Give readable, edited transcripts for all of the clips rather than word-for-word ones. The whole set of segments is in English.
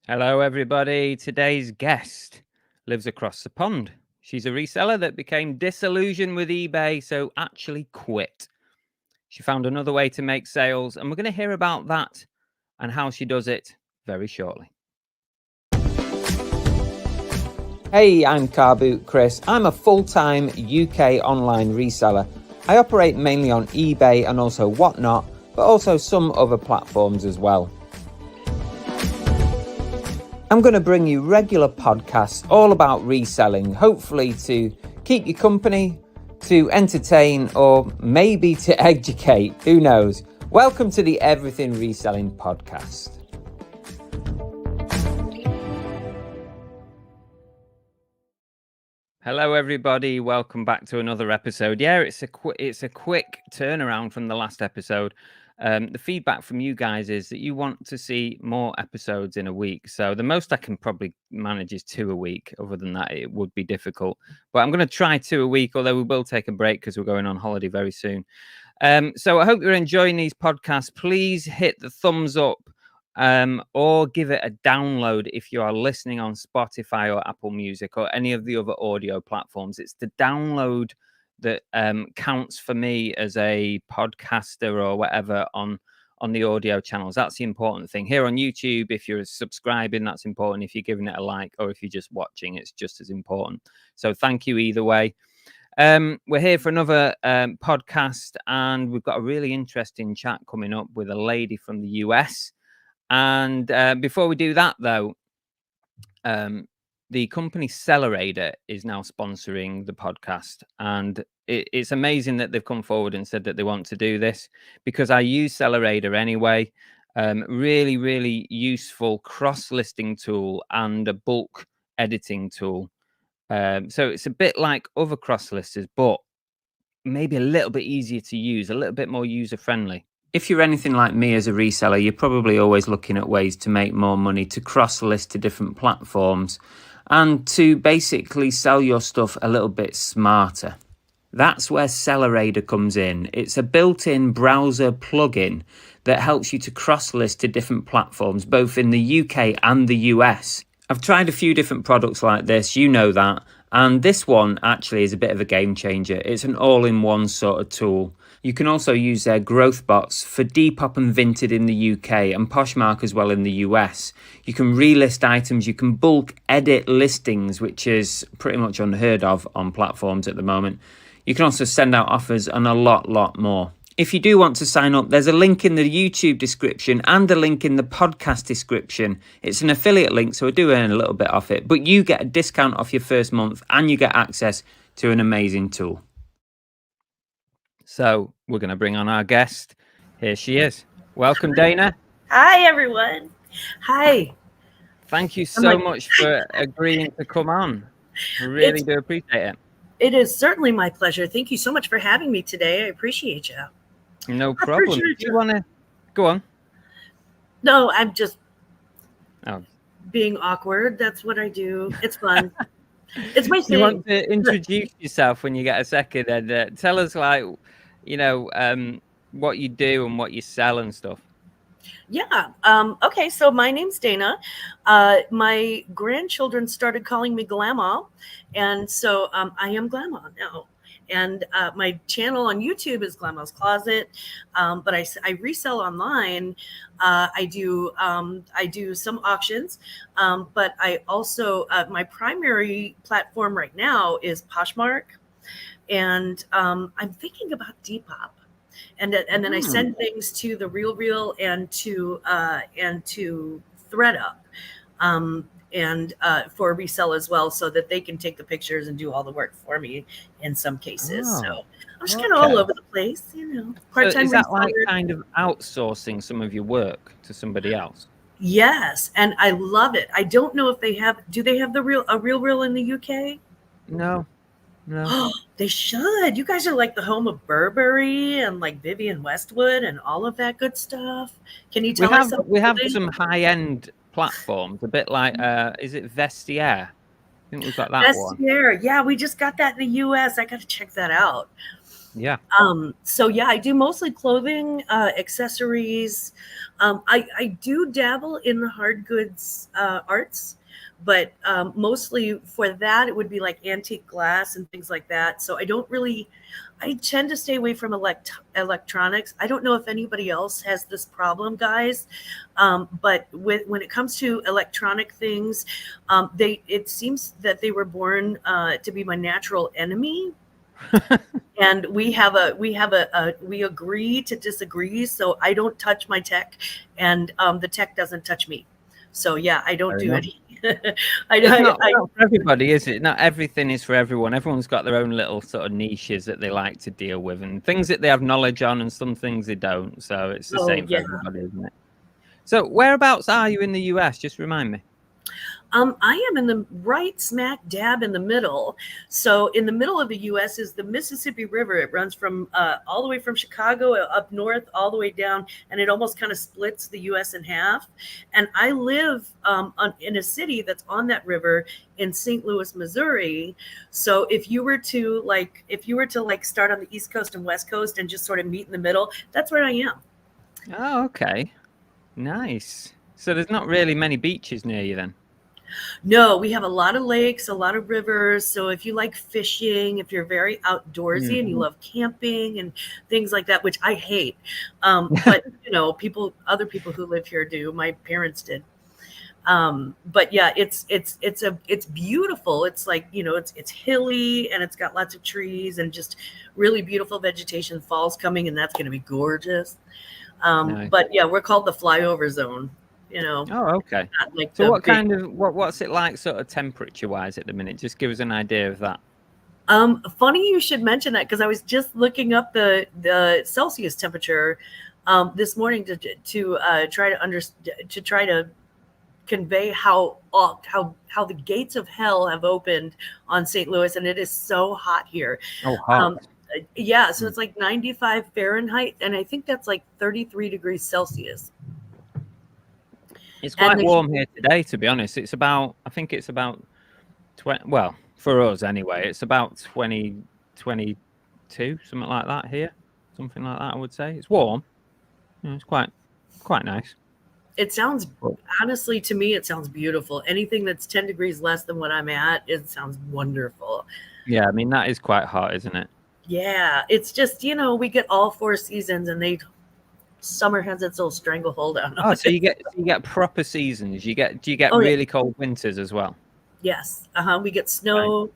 Hello, everybody. Today's guest lives across the pond. She's a reseller that became disillusioned with eBay, so actually quit. She found another way to make sales, and we're going to hear about that and how she does it very shortly. Hey, I'm Car Boot Chris. I'm a full-time UK online reseller. I operate mainly on eBay and also Whatnot, but also some other platforms as well. I'm going to bring you regular podcasts all about reselling, hopefully to keep you company, to entertain, or maybe to educate. Who knows? Welcome to the Everything Reselling podcast. Hello, everybody. Welcome back to another episode. Yeah, it's a quick turnaround from the last episode. The feedback from you guys is that you want to see more episodes in a week. So the most I can probably manage is 2 a week. Other than that, it would be difficult. But I'm going to try 2 a week, although we will take a break because we're going on holiday very soon. So I hope you're enjoying these podcasts. Please hit the thumbs up or give it a download if you are listening on Spotify or Apple Music or any of the other audio platforms. It's the download that counts for me as a podcaster or whatever on the audio channels. That's the important thing. Here on YouTube, if you're subscribing, that's important. If you're giving it a like, or if you're just watching, it's just as important. So thank you either way. We're here for another podcast, and we've got a really interesting chat coming up with a lady from the US. And before we do that, though, the company Celerator is now sponsoring the podcast, and it's amazing that they've come forward and said that they want to do this, because I use Celerator anyway. Really, really useful cross-listing tool and a bulk editing tool. So it's a bit like other cross-listers, but maybe a little bit easier to use, a little bit more user-friendly. If you're anything like me as a reseller, you're probably always looking at ways to make more money, to cross-list to different platforms, and to basically sell your stuff a little bit smarter. That's where Celerator comes in. It's a built-in browser plugin that helps you to cross-list to different platforms, both in the UK and the US. I've tried a few different products like this, you know that, and this one actually is a bit of a game changer. It's an all-in-one sort of tool. You can also use their growth bots for Depop and Vinted in the UK and Poshmark as well in the US. You can relist items, you can bulk edit listings, which is pretty much unheard of on platforms at the moment. You can also send out offers and a lot more. If you do want to sign up, there's a link in the YouTube description and a link in the podcast description. It's an affiliate link, so I do earn a little bit off it, but you get a discount off your first month and you get access to an amazing tool. So we're going to bring on our guest. Here she is. Welcome, Dayna. Hi, everyone. Hi. Thank you so much for agreeing to come on. I really do appreciate it. It is certainly my pleasure. Thank you so much for having me today. I appreciate you. No problem. Do you want to go on? No, I'm just being awkward. That's what I do. It's fun. It's my thing. You want to introduce yourself when you get a second, and tell us, like, what you do and what you sell and stuff. Yeah. Okay. So my name's Dayna. My grandchildren started calling me Glamma, and so I am Glamma now. And my channel on YouTube is Glamma's Closet, but I resell online. I do some auctions, but I also my primary platform right now is Poshmark, and I'm thinking about Depop. And then I send things to the Real and to ThreadUp, and for resell as well, so that they can take the pictures and do all the work for me in some cases. So I'm just kind of all over the place, Part-time. So is that like kind of outsourcing some of your work to somebody else? Yes, and I love it. I don't know if they have. Do they have a Real in the UK? No. They should. You guys are like the home of Burberry and like Vivienne Westwood and all of that good stuff. Can you tell us? We have some high-end platforms, a bit like is it Vestier? I think we've got that one. Vestier. Yeah, we just got that in the US. I got to check that out. Yeah. So yeah, I do mostly clothing, accessories. I do dabble in the hard goods arts, but mostly for that it would be like antique glass and things like that. So I don't really. I tend to stay away from electronics. I don't know if anybody else has this problem, guys, but when it comes to electronic things, it seems that they were born to be my natural enemy, and we agree to disagree. So I don't touch my tech, and the tech doesn't touch me. So yeah, I don't Fair do enough. any. It's not for everybody, is it? Not everything is for everyone. Everyone's got their own little sort of niches that they like to deal with, and things that they have knowledge on, and some things they don't. So it's the Oh same for yeah. everybody, isn't it? So whereabouts are you in the US? Just remind me. I am in the right smack dab in the middle. So in the middle of the U.S. is the Mississippi River. It runs from all the way from Chicago up north, all the way down, and it almost kind of splits the U.S. in half. And I live in a city that's on that river in St. Louis, Missouri. So if you were to start on the East Coast and West Coast and just sort of meet in the middle, that's where I am. Oh, okay. Nice. So there's not really many beaches near you then? No, we have a lot of lakes, a lot of rivers. So if you like fishing, if you're very outdoorsy and you love camping and things like that, which I hate, but other people who live here do. My parents did. But yeah, it's beautiful. It's like, it's hilly and it's got lots of trees and just really beautiful vegetation. Fall's coming and that's going to be gorgeous. Nice. But yeah, we're called the flyover zone. Oh, okay. Like so what's it like sort of temperature wise at the minute? Just give us an idea of that. Funny you should mention that, because I was just looking up the Celsius temperature this morning to try to convey how the gates of hell have opened on St. Louis, and it is so hot here. Oh, hot. Yeah, so it's like 95 Fahrenheit, and I think that's like 33 degrees Celsius. It's quite warm here today, to be honest. I think it's about 20, well, for us anyway, it's about 20, 22, something like that here. Something like that, I would say. It's warm. It's quite nice. It sounds, honestly, to me, it sounds beautiful. Anything that's 10 degrees less than what I'm at, it sounds wonderful. Yeah, I mean, that is quite hot, isn't it? Yeah, it's just, we get all 4 seasons, and summer has its little stranglehold on us. Oh, so you get proper seasons. Do you get really cold winters as well? Yes. We get snow.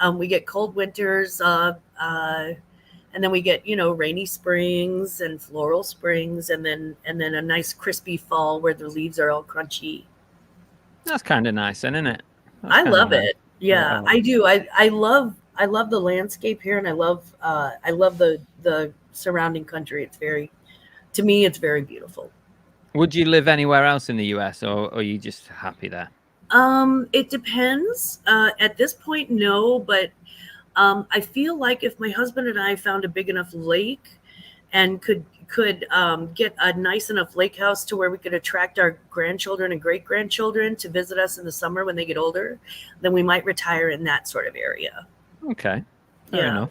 Right. We get cold winters. And then we get, rainy springs and floral springs, and then a nice crispy fall where the leaves are all crunchy. That's kind of nice, then, isn't it? I love it. Yeah, I do. I love the landscape here, and I love the surrounding country. To me, it's very beautiful. Would you live anywhere else in the US, or are you just happy there? It depends. At this point, no, but I feel like if my husband and I found a big enough lake and could get a nice enough lake house to where we could attract our grandchildren and great grandchildren to visit us in the summer when they get older, then we might retire in that sort of area. Okay. Fair enough.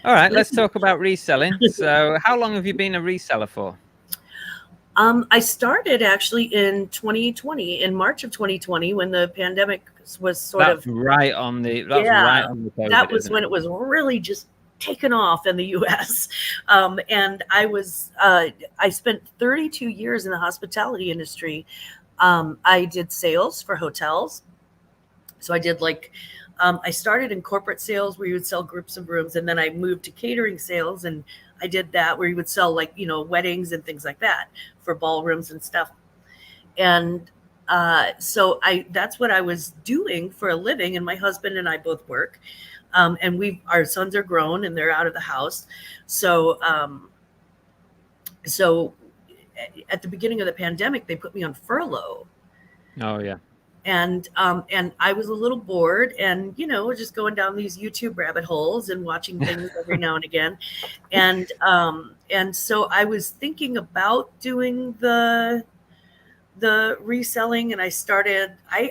All right, let's talk about reselling. So how long have you been a reseller for? I started actually in 2020, in March of 2020, when the pandemic was right on the COVID, that was when it was really just taken off in the US. And I spent 32 years in the hospitality industry. I did sales for hotels. So I did I started in corporate sales where you would sell groups of rooms, and then I moved to catering sales, and I did that where you would sell weddings and things like that for ballrooms and stuff. And so that's what I was doing for a living, and my husband and I both work. And our sons are grown and they're out of the house. So at the beginning of the pandemic, they put me on furlough. Oh yeah. And I was a little bored, and just going down these YouTube rabbit holes and watching things every now and again, and so I was thinking about doing the the reselling, and I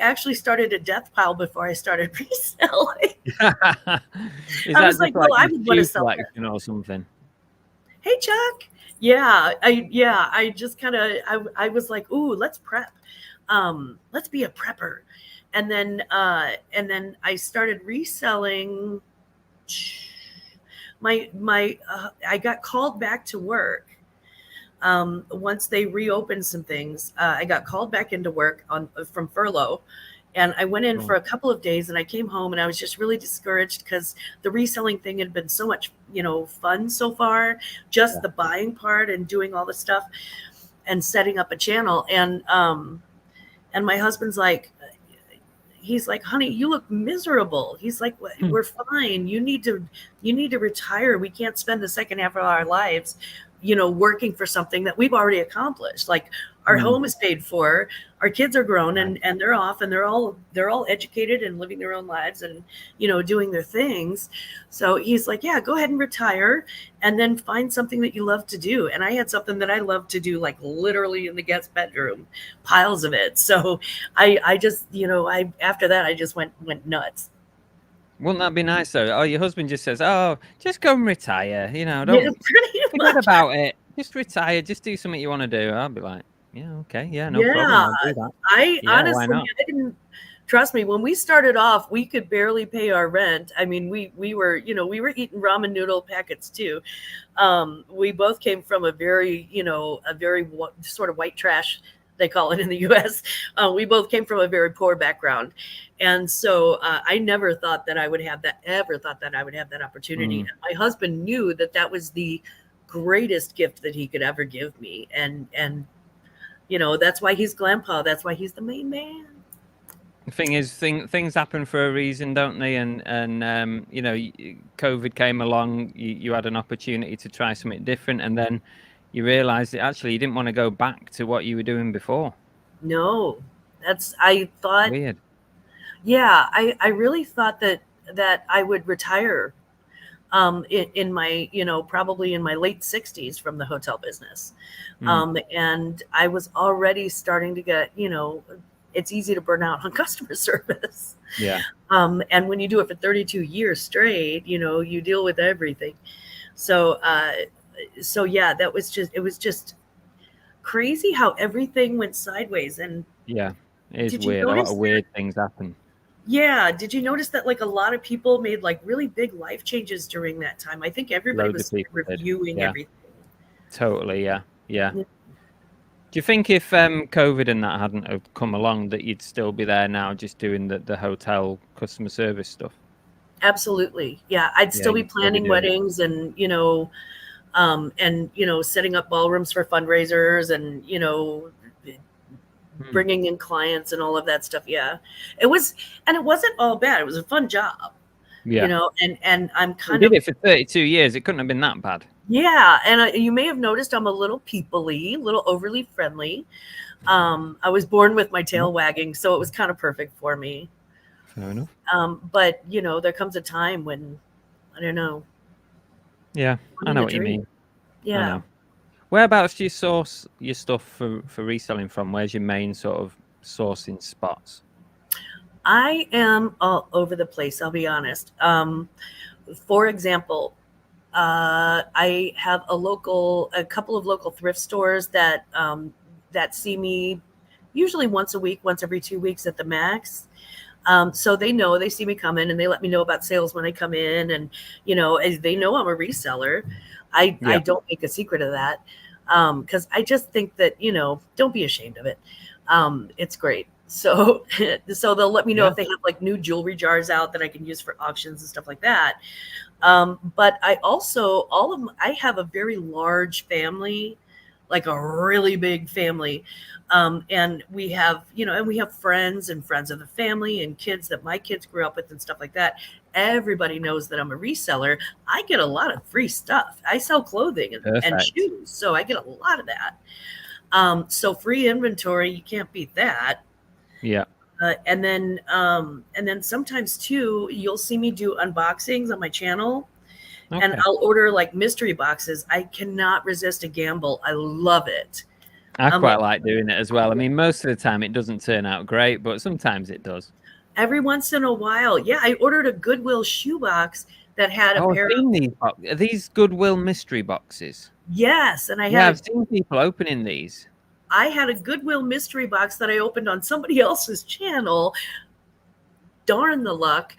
actually started a death pile before I started reselling. Is I that was just like, like well, I your would want to shoe sell this. collection or something? Hey, Chuck. Yeah, I just kind of, I was like, ooh, let's prep. Let's be a prepper. And then I started reselling. I got called back to work. Once they reopened some things, I got called back into work from furlough, and I went in for a couple of days, and I came home, and I was just really discouraged because the reselling thing had been so much, fun so far, just the buying part and doing all the stuff and setting up a channel. And my husband's like, he's like, honey, you look miserable. He's like, we're fine. You need to retire. We can't spend the second half of our lives, working for something that we've already accomplished. Like, our home is paid for, our kids are grown, and they're off, and they're all educated and living their own lives and, doing their things. So he's like, yeah, go ahead and retire and then find something that you love to do. And I had something that I love to do, like literally in the guest bedroom, piles of it. So I just, after that, I just went nuts. Wouldn't that be nice though? Oh, your husband just says, "Oh, just go and retire. Yeah, Don't pretty forget much. about it. Just retire. Just do something you want to do." I'll be like, "Yeah, okay, yeah, no problem. Yeah, I'll do that." I Yeah, why honestly, not? I didn't trust me. When we started off, we could barely pay our rent. I mean, we were, we were eating ramen noodle packets too. We both came from a very, sort of white trash, they call it in the U.S. We both came from a very poor background, and so I never thought that I would have that. Ever thought that I would have that opportunity. And my husband knew that that was the greatest gift that he could ever give me, and that's why he's Grandpa. That's why he's the main man. The thing is, things happen for a reason, don't they? And COVID came along. You had an opportunity to try something different, and then you realised that actually you didn't want to go back to what you were doing before. No, I thought, Weird. yeah, I really thought that I would retire in my, probably in my late 60s from the hotel business. And I was already starting to get, it's easy to burn out on customer service. Yeah. And when you do it for 32 years straight, you deal with everything. So yeah, it was just crazy how everything went sideways. And Yeah, it is did you weird. A lot notice of weird things happen. Yeah. Did you notice that like a lot of people made like really big life changes during that time? I think everybody Loads was of people did. reviewing Yeah, everything. totally. Yeah, yeah. Yeah. Do you think if COVID and that hadn't have come along, that you'd still be there now, just doing the hotel customer service stuff? Absolutely. Yeah. I'd Yeah, still be you'd still be planning doing it. weddings and, setting up ballrooms for fundraisers and, bringing in clients and all of that stuff. Yeah. It wasn't all bad. It was a fun job, Yeah. and I'm You kind did of, it for 32 years. It couldn't have been that bad. yeah. And you may have noticed I'm a little people-y, a little overly friendly. I was born with my tail wagging, so it was kind of perfect for me. Fair enough. But there comes a time when, I don't know. Yeah, I know what you mean. Yeah. I know. Whereabouts do you source your stuff for reselling from? Where's your main sort of sourcing spots? I am all over the place, I'll be honest. For example, I have a couple of local thrift stores that see me usually once a week, once every 2 weeks at the max. So they see me come in and they let me know about sales when I come in. And, as they know I'm a reseller. I don't make a secret of that because I just think that, don't be ashamed of it. It's great. So they'll let me know if they have like new jewelry jars out that I can use for auctions and stuff like that. But I also, I have a very large family, like a really big family. And we have, friends and friends of the family and kids that my kids grew up with and stuff like that. Everybody knows that I'm a reseller. I get a lot of free stuff. I sell clothing and shoes, so I get a lot of that. So free inventory, you can't beat that. Yeah. And then sometimes too, you'll see me do unboxings on my channel. Okay. And I'll order like mystery boxes. I cannot resist a gamble. I love it. I I'm quite like, like doing it as well. I mean, most of the time it doesn't turn out great, but sometimes it does. every once in a while. Yeah, I ordered a Goodwill shoebox that had a Oh, I've pair of, seen these. Are these Goodwill mystery boxes? yes, and Yeah, I've seen people opening these. I had a Goodwill mystery box that I opened on somebody else's channel. Darn the luck,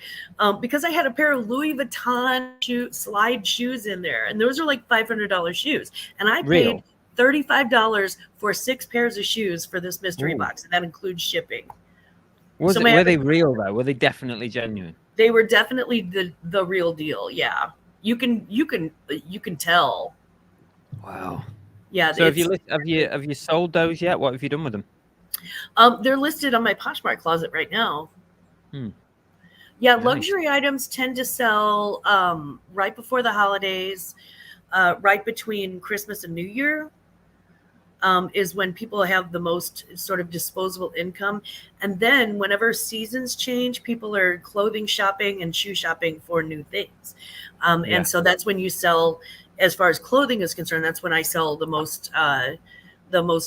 because I had a pair of Louis Vuitton slide shoes in there, and those are like $500 shoes, and I paid Real? $35 for 6 pairs of shoes for this mystery Ooh. box, and that includes shipping. Was So it? Were they real though? Were they definitely genuine? they were definitely the real deal. Yeah, you can tell. Wow. Yeah, So have you sold those yet? What have you done with them? they're listed on my Poshmark closet right now. Hmm. Yeah, Nice. luxury items tend to sell right before the holidays, right between Christmas and New Year. Is when people have the most sort of disposable income. And then whenever seasons change, people are clothing shopping and shoe shopping for new things. Yeah. And so that's when you sell, as far as clothing is concerned, that's when I sell the most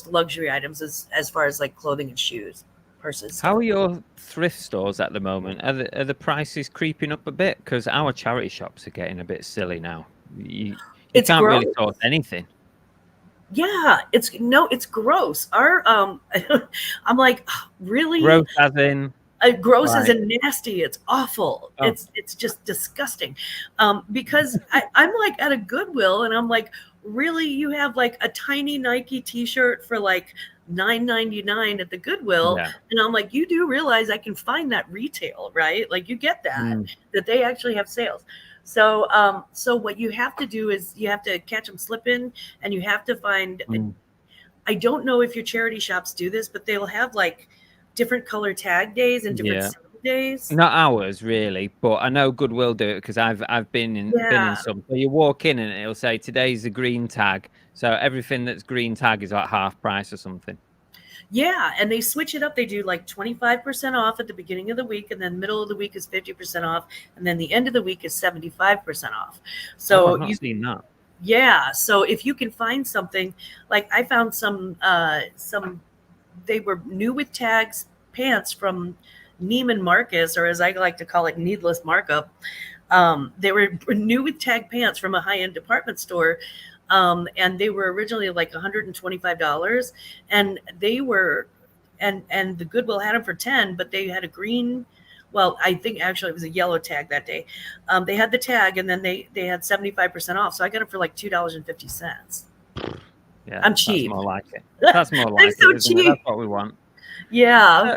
luxury items as far as like clothing and shoes, purses, stuff How are like that. your thrift stores at the moment? Are the prices creeping up a bit? Because our charity shops are getting a bit silly now. You It's can't really gross. source anything. Yeah, it's gross. Our I'm like, really? Growth as in Gross as like in nasty. It's awful. oh It's just disgusting. Because I'm like at a Goodwill and I'm like, really, you have like a tiny Nike T-shirt for like $9.99 at the Goodwill, yeah. and I'm like, you do realize I can find that retail, right? Like you get Mm, that they actually have sales. So so what you have to do is you have to catch them slipping, and you have to find. mm. I don't know if your charity shops do this, but they'll have like different color tag days and different Yeah. sale days. Not ours really, but I know Goodwill do it because I've been in Yeah. some. So you walk in and it'll say today's a green tag. So everything that's green tag is like half price or something. Yeah, and they switch it up. They do like 25% off at the beginning of the week, and then middle of the week is 50% off, and then the end of the week is 75% off. Oh, I've So not seen that. yeah, so if you can find something, like I found some they were new with tags pants from Neiman Marcus, or as I like to call it, needless markup. They were new with tag pants from a high-end department store. And they were originally like $125, and they were, and the Goodwill had them for 10, but they had a green. Well, I think actually it was a yellow tag that day. They had the tag, and then they had 75% off. So I got them for like $2.50. Yeah, I'm that's cheap. more like it. That's more I'm like so it, isn't it? cheap. That's what we want. Yeah. Uh,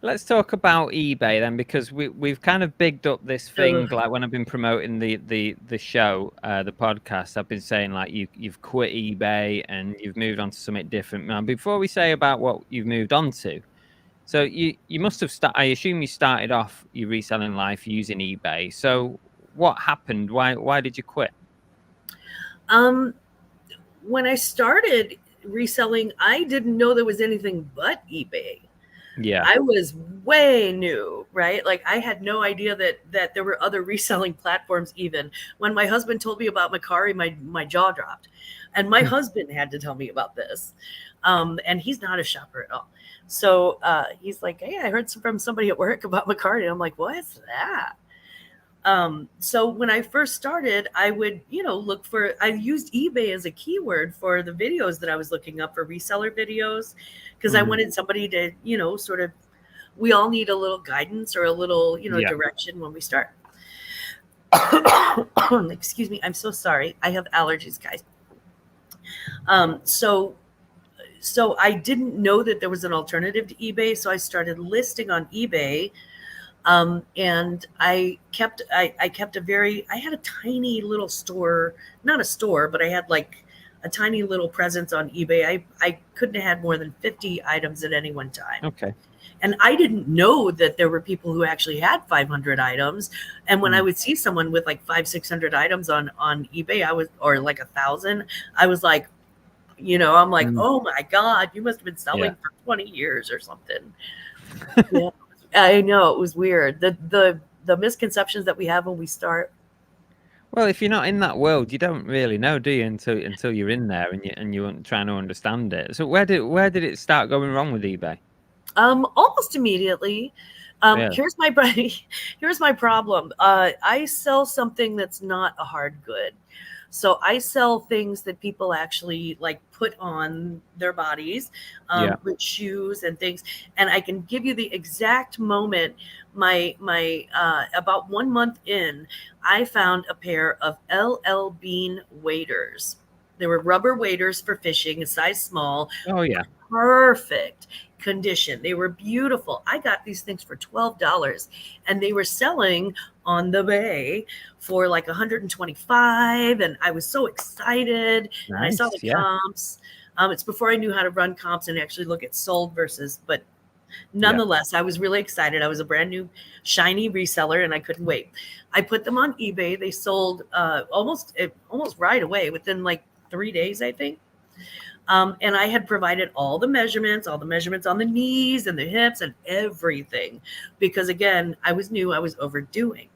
Let's talk about eBay then, because we've kind of bigged up this thing. Ugh. Like when I've been promoting the show, the podcast, I've been saying like you've quit eBay and you've moved on to something different. Now, before we say about what you've moved on to, so you must have I assume you started off your reselling life using eBay. So what happened? Why did you quit? Um, when I started reselling, I didn't know there was anything but eBay. Yeah. I was way new, right? Like I had no idea that there were other reselling platforms even. When my husband told me about Macari, my jaw dropped. And my husband had to tell me about this. And he's not a shopper at all. So he's like, hey, I heard from somebody at work about Macari. And I'm like, what's that? So when I first started, I would, I used eBay as a keyword for the videos that I was looking up for reseller videos, because I Mhm. wanted somebody to, sort of, we all need a little guidance or a little, Yeah. direction when we start. Excuse me. I'm so sorry. I have allergies, guys. So I didn't know that there was an alternative to eBay. So I started listing on eBay. And I kept I had a tiny little store, not a store, but I had like a tiny little presence on eBay. I couldn't have had more than 50 items at any one time. Okay. And I didn't know that there were people who actually had 500 items. And when I would see someone with like 600 items on eBay, or like 1,000, I was like, I'm like, oh my God, you must have been selling for 20 years or something. Yeah. I know, it was weird. The misconceptions that we have when we start. Well, if you're not in that world, you don't really know, do you? Until you're in there and you're trying to understand it. So where did it start going wrong with eBay? Almost immediately. Yeah, Here's my problem. I sell something that's not a hard good. So I sell things that people actually like put on their bodies, yeah. with shoes and things. And I can give you the exact moment. My about 1 month in, I found a pair of LL Bean waders. They were rubber waders for fishing, a size small, Oh yeah. perfect condition. They were beautiful. I got these things for $12 and they were selling on the bay for like 125, and I was so excited and I saw Nice. the Yeah. comps. It's before I knew how to run comps and actually look at sold versus, but Yeah. nonetheless, I was really excited. I was a brand new shiny reseller and I couldn't wait. I put them on eBay. They sold almost right away within like 3 days, I think. And I had provided all the measurements on the knees and the hips and everything, because again, I was new, I was overdoing.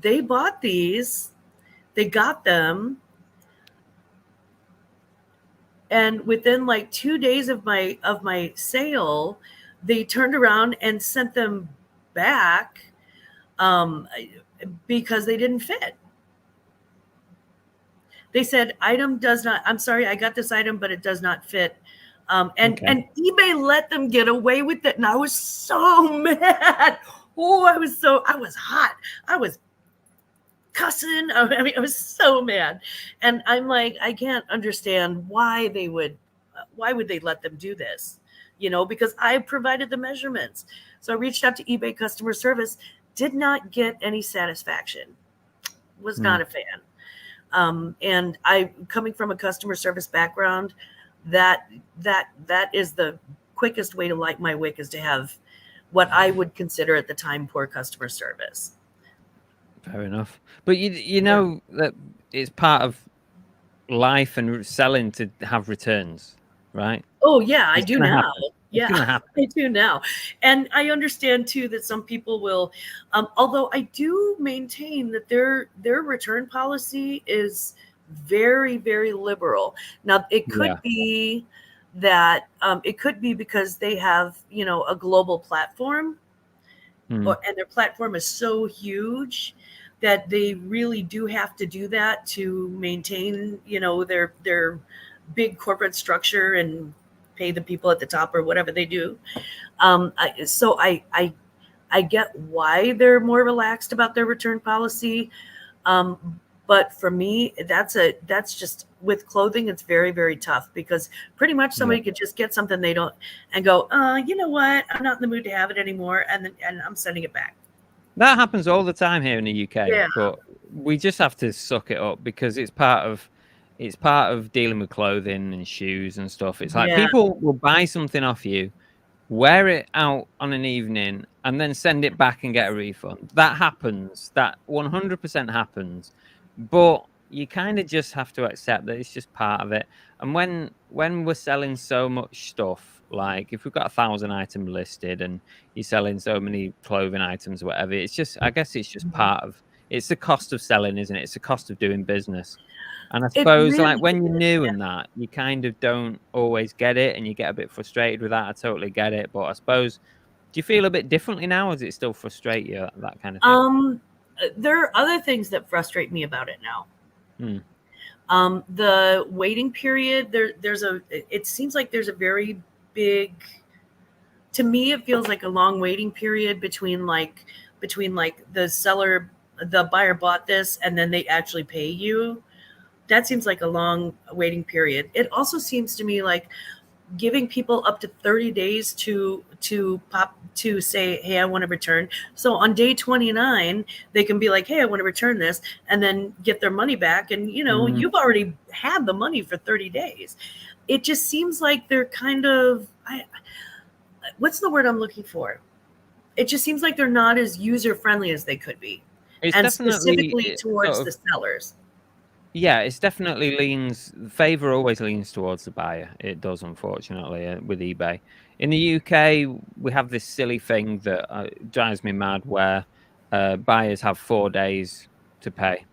They bought these, they got them, and within like 2 days of my sale, they turned around and sent them back, um, because they didn't fit. They said, item does not, I'm sorry, I got this item, but it does not fit. Okay. And eBay let them get away with it. And I was so mad. Oh, I was hot. I was cussing. I mean, I was so mad. And I'm like, I can't understand why would they let them do this? Because I provided the measurements. So I reached out to eBay customer service, did not get any satisfaction, was Hmm. not a fan. And I, coming from a customer service background, that is the quickest way to light my wick, is to have what I would consider at the time poor customer service. Fair enough. But you Yeah. know that it's part of life and selling to have returns, right? Oh yeah, I It's do gonna now. happen. It's Yeah, gonna happen. I do now. And I understand too that some people will, although I do maintain that their return policy is very, very liberal. Now it could Yeah. be that, it could be because they have, a global platform, Hmm. and their platform is so huge that they really do have to do that to maintain, their big corporate structure and pay the people at the top or whatever they do. So I get why they're more relaxed about their return policy. But for me, that's just, with clothing, it's very, very tough, because pretty much Yeah. somebody could just get something they don't and go, you know what, I'm not in the mood to have it anymore, and I'm sending it back. That happens all the time here in the UK, Yeah, but we just have to suck it up because it's part of dealing with clothing and shoes and stuff. It's like yeah. people will buy something off you, wear it out on an evening, and then send it back and get a refund. That happens. That 100% happens. But you kind of just have to accept that it's just part of it. And when we're selling so much stuff, like if we've got 1,000 items listed and you're selling so many clothing items or whatever, it's just, I guess it's just Mhm. part of, it's the cost of selling, isn't it? It's the cost of doing business. And I It suppose like really when you're is. new Yeah. and that, you kind of don't always get it and you get a bit frustrated with that. I totally get it. But I suppose, do you feel a bit differently now? Or does it still frustrate you, that kind of thing? There are other things that frustrate me about it now. Hmm. The waiting period, it seems like there's a very big, to me, it feels like a long waiting period between the buyer bought this and then they actually pay you. That seems like a long waiting period. It also seems to me like giving people up to 30 days to say, hey, I want to return. So on day 29, they can be like, hey, I want to return this, and then get their money back. And Mm. you've already had the money for 30 days. It just seems like they're kind of, what's the word I'm looking for? It just seems like they're not as user friendly as they could be, It's and definitely specifically towards sort the of, sellers. yeah, it's definitely leans, favor always leans towards the buyer. It does, unfortunately, with eBay. In the UK, we have this silly thing that drives me mad where buyers have 4 days to pay.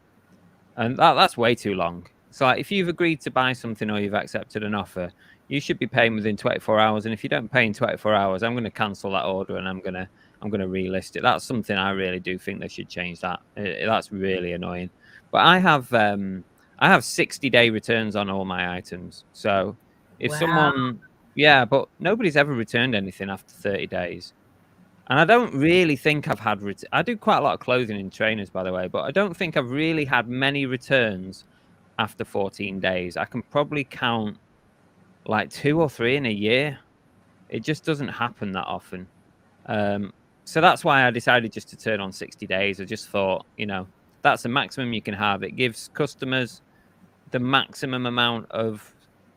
And that's way too long. So like, if you've agreed to buy something or you've accepted an offer, you should be paying within 24 hours. And if you don't pay in 24 hours, I'm going to cancel that order and I'm going to relist it. That's something I really do think they should change that. That's really annoying. But I have 60-day returns on all my items. So if Wow. someone, yeah, but nobody's ever returned anything after 30 days. And I don't really think I've had. I do quite a lot of clothing and trainers, by the way, but I don't think I've really had many returns after 14 days. I can probably count like 2 or 3 in a year. It just doesn't happen that often. So that's why I decided just to turn on 60 days. I just thought, that's the maximum you can have. It gives customers the maximum amount of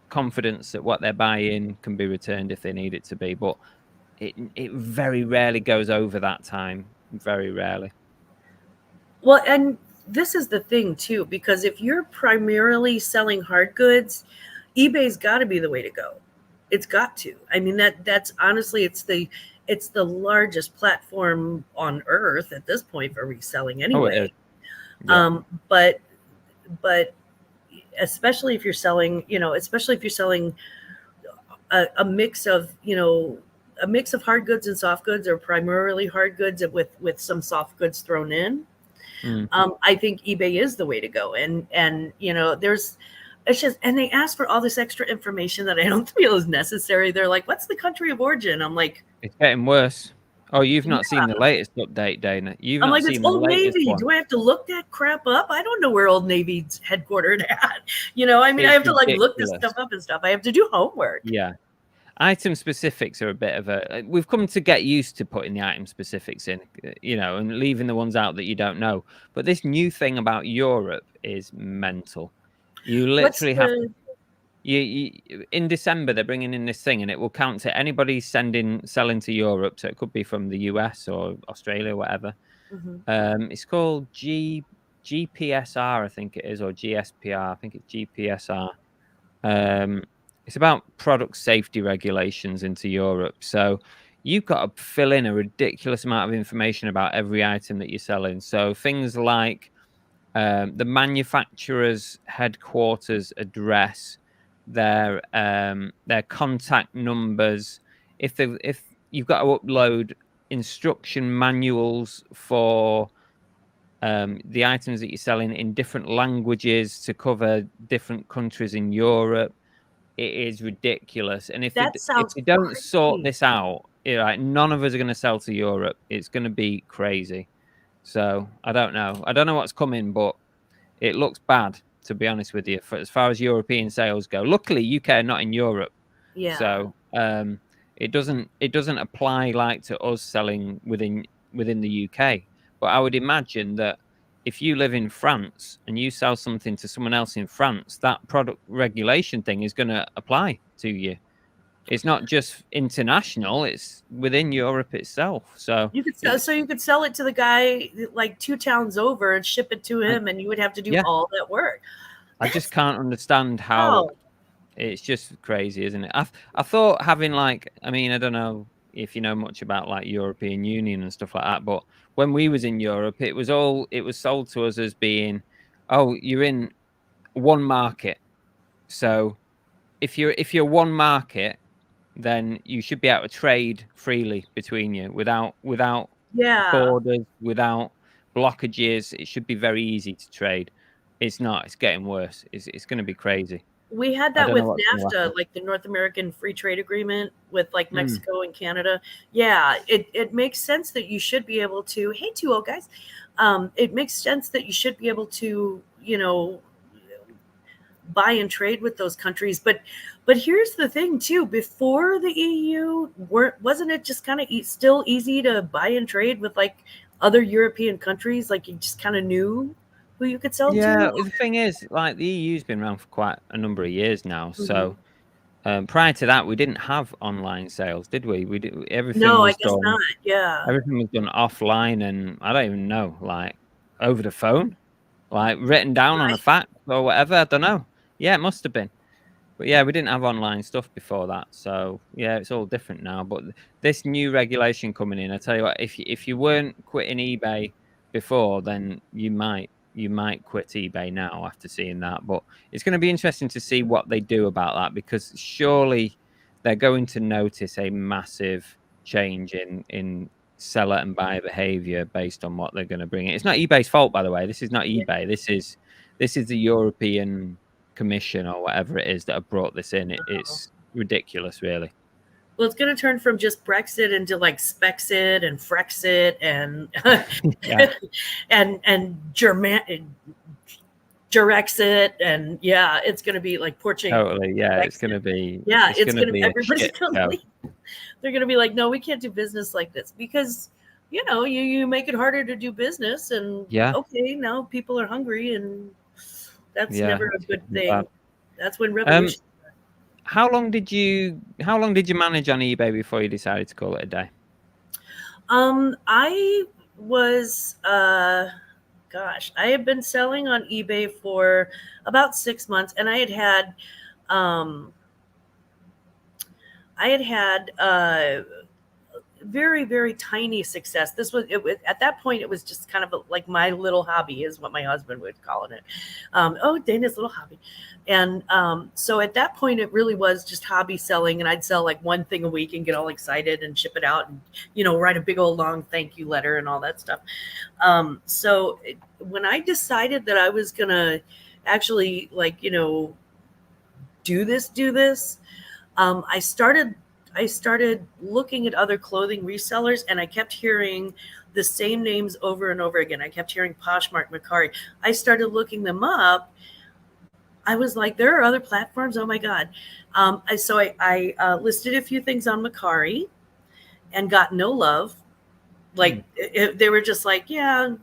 confidence that what they're buying can be returned if they need it to be. But it very rarely goes over that time. Very rarely. Well, and this is the thing too, because if you're primarily selling hard goods, eBay's got to be the way to go. It's got to. I mean, that's honestly, it's the largest platform on earth at this point for reselling anyway. Oh, it is. Yeah. But especially if you're selling, a mix of, a mix of hard goods and soft goods, or primarily hard goods with some soft goods thrown in. I think eBay is the way to go. And it's just, and they ask for all this extra information that I don't feel is necessary. They're like, what's the country of origin? I'm like, it's getting worse. Oh, you've not seen the latest update, Dayna. I'm like, it's Old Navy. Do I have to look that crap up? I don't know where Old Navy's headquartered at. I mean, I have to look this stuff up and stuff. I have to do homework. Yeah. Item specifics are a bit of a. We've come to get used to putting the item specifics in, and leaving the ones out that you don't know. But this new thing about Europe is mental. You literally have to. In December, they're bringing in this thing, and it will count to anybody selling to Europe. So it could be from the US or Australia, whatever. Mm-hmm. It's called GPSR, I think it is, or GSPR. I think it's GPSR. It's about product safety regulations into Europe. So you've got to fill in a ridiculous amount of information about every item that you're selling. So things like the manufacturer's headquarters address, their contact numbers. If you've got to upload instruction manuals for the items that you're selling in different languages to cover different countries in Europe. It is ridiculous. And if they don't sort this out, none of us are going to sell to Europe. It's going to be crazy. So I don't know. I don't know what's coming, but it looks bad, to be honest with you, as far as European sales go. Luckily, UK are not in Europe. Yeah. So it doesn't apply like to us selling within the UK. But I would imagine that if you live in France and you sell something to someone else in France, that product regulation thing is going to apply to you. It's not just international; it's within Europe itself. So you could sell it to the guy like 2 towns over and ship it to him, and you would have to do all that work. I just can't understand how. It's just crazy, isn't it? I thought having I don't know if you know much about European Union and stuff like that, but when we was in Europe, it was sold to us as being, oh, you're in one market. So if you're one market, then you should be able to trade freely between you without borders, without blockages. It should be very easy to trade. It's not. It's getting worse. It's going to be crazy. We had that with NAFTA, like the North American Free Trade Agreement with Mexico and Canada. Yeah, it makes sense that you should be able to. Hey, 2-0 guys. It makes sense that you should be able to, buy and trade with those countries. But here's the thing too. Before the EU, wasn't it just kind of still easy to buy and trade with other European countries? Like you just kind of knew who you could sell to? Yeah, the thing is, the EU's been around for quite a number of years now. Mm-hmm. So prior to that, we didn't have online sales, did we? Everything. No, I guess not. Yeah, everything was done offline, and I don't even know, over the phone, written down on a fax or whatever. I don't know. Yeah, it must have been. But yeah, we didn't have online stuff before that. So yeah, it's all different now. But this new regulation coming in, I tell you what, if you weren't quitting eBay before, then you might you might quit eBay now after seeing that. But it's going to be interesting to see what they do about that, because surely they're going to notice a massive change in seller and buyer behavior based on what they're going to bring in. It's not eBay's fault, by the way. This is not eBay. This is the European Commission or whatever it is that have brought this in. It's ridiculous, really. Well, it's going to turn from just Brexit into like Spexit and Frexit and and Gerexit, and it's going to be like Portugal. Totally, yeah, Brexit. It's going to be it's going to be everybody's going to leave. They're going to be like, no, we can't do business like this, because you make it harder to do business, and okay, now people are hungry, and that's never a good thing. That's when revolution. How long did you manage on eBay before you decided to call it a day? I was I had been selling on eBay for about 6 months, and I had had very, very tiny success. At that point, it was just kind of like my little hobby, is what my husband would call it. Dana's little hobby. And so at that point, it really was just hobby selling, and I'd sell like one thing a week and get all excited and ship it out and, write a big old long thank you letter and all that stuff. When I decided that I was going to actually do this, I started looking at other clothing resellers, and I kept hearing the same names over and over again. I kept hearing Poshmark, Mercari. I started looking them up. I was like, there are other platforms. Oh my God. I listed a few things on Mercari and got no love. They were just like, yeah.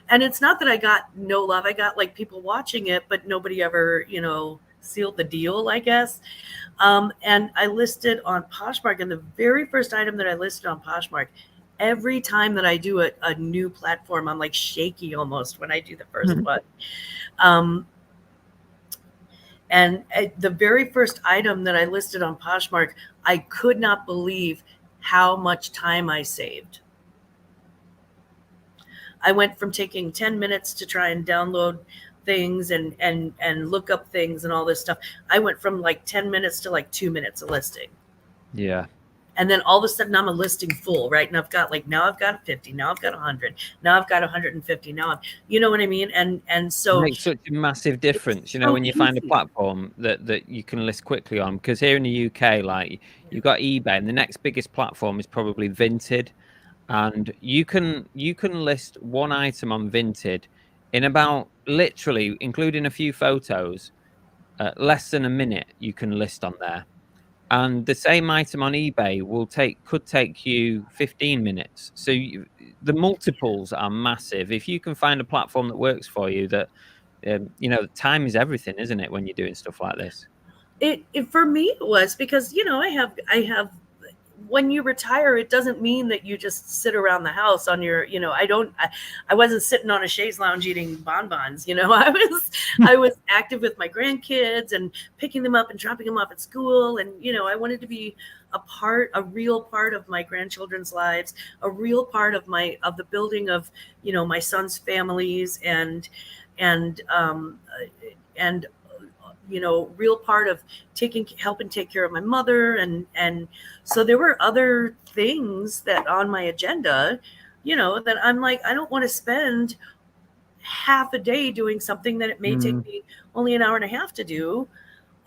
And it's not that I got no love. I got like people watching it, but nobody ever, sealed the deal, I guess. And I listed on Poshmark, and the very first item that I listed on Poshmark, every time that I do a new platform, I'm like shaky almost when I do the first one. And the very first item that I listed on Poshmark, I could not believe how much time I saved. I went from taking 10 minutes to try and download things and look up things and all this stuff. I went from like 10 minutes to like 2 minutes a listing. Yeah. And then all of a sudden I'm a listing full, right? And I've got 50, now I've got 100, now I've got 150, now you know what I mean? And so it makes such a massive difference, when you find a platform that you can list quickly on, because here in the UK, like you've got eBay, and the next biggest platform is probably Vinted. And you can list one item on Vinted in about, literally, including a few photos, less than a minute. You can list on there, and the same item on eBay could take you 15 minutes. So the multiples are massive. If you can find a platform that works for you, that time is everything, isn't it, when you're doing stuff like this? It for me it was, because I have when you retire, it doesn't mean that you just sit around the house on your, I wasn't sitting on a chaise lounge eating bonbons. I was active with my grandkids and picking them up and dropping them off at school. And, I wanted to be a real part of my grandchildren's lives, a real part of the building of, my son's families and real part of helping take care of my mother. And so there were other things that on my agenda, that I'm like, I don't want to spend half a day doing something that it may take me only an hour and a half to do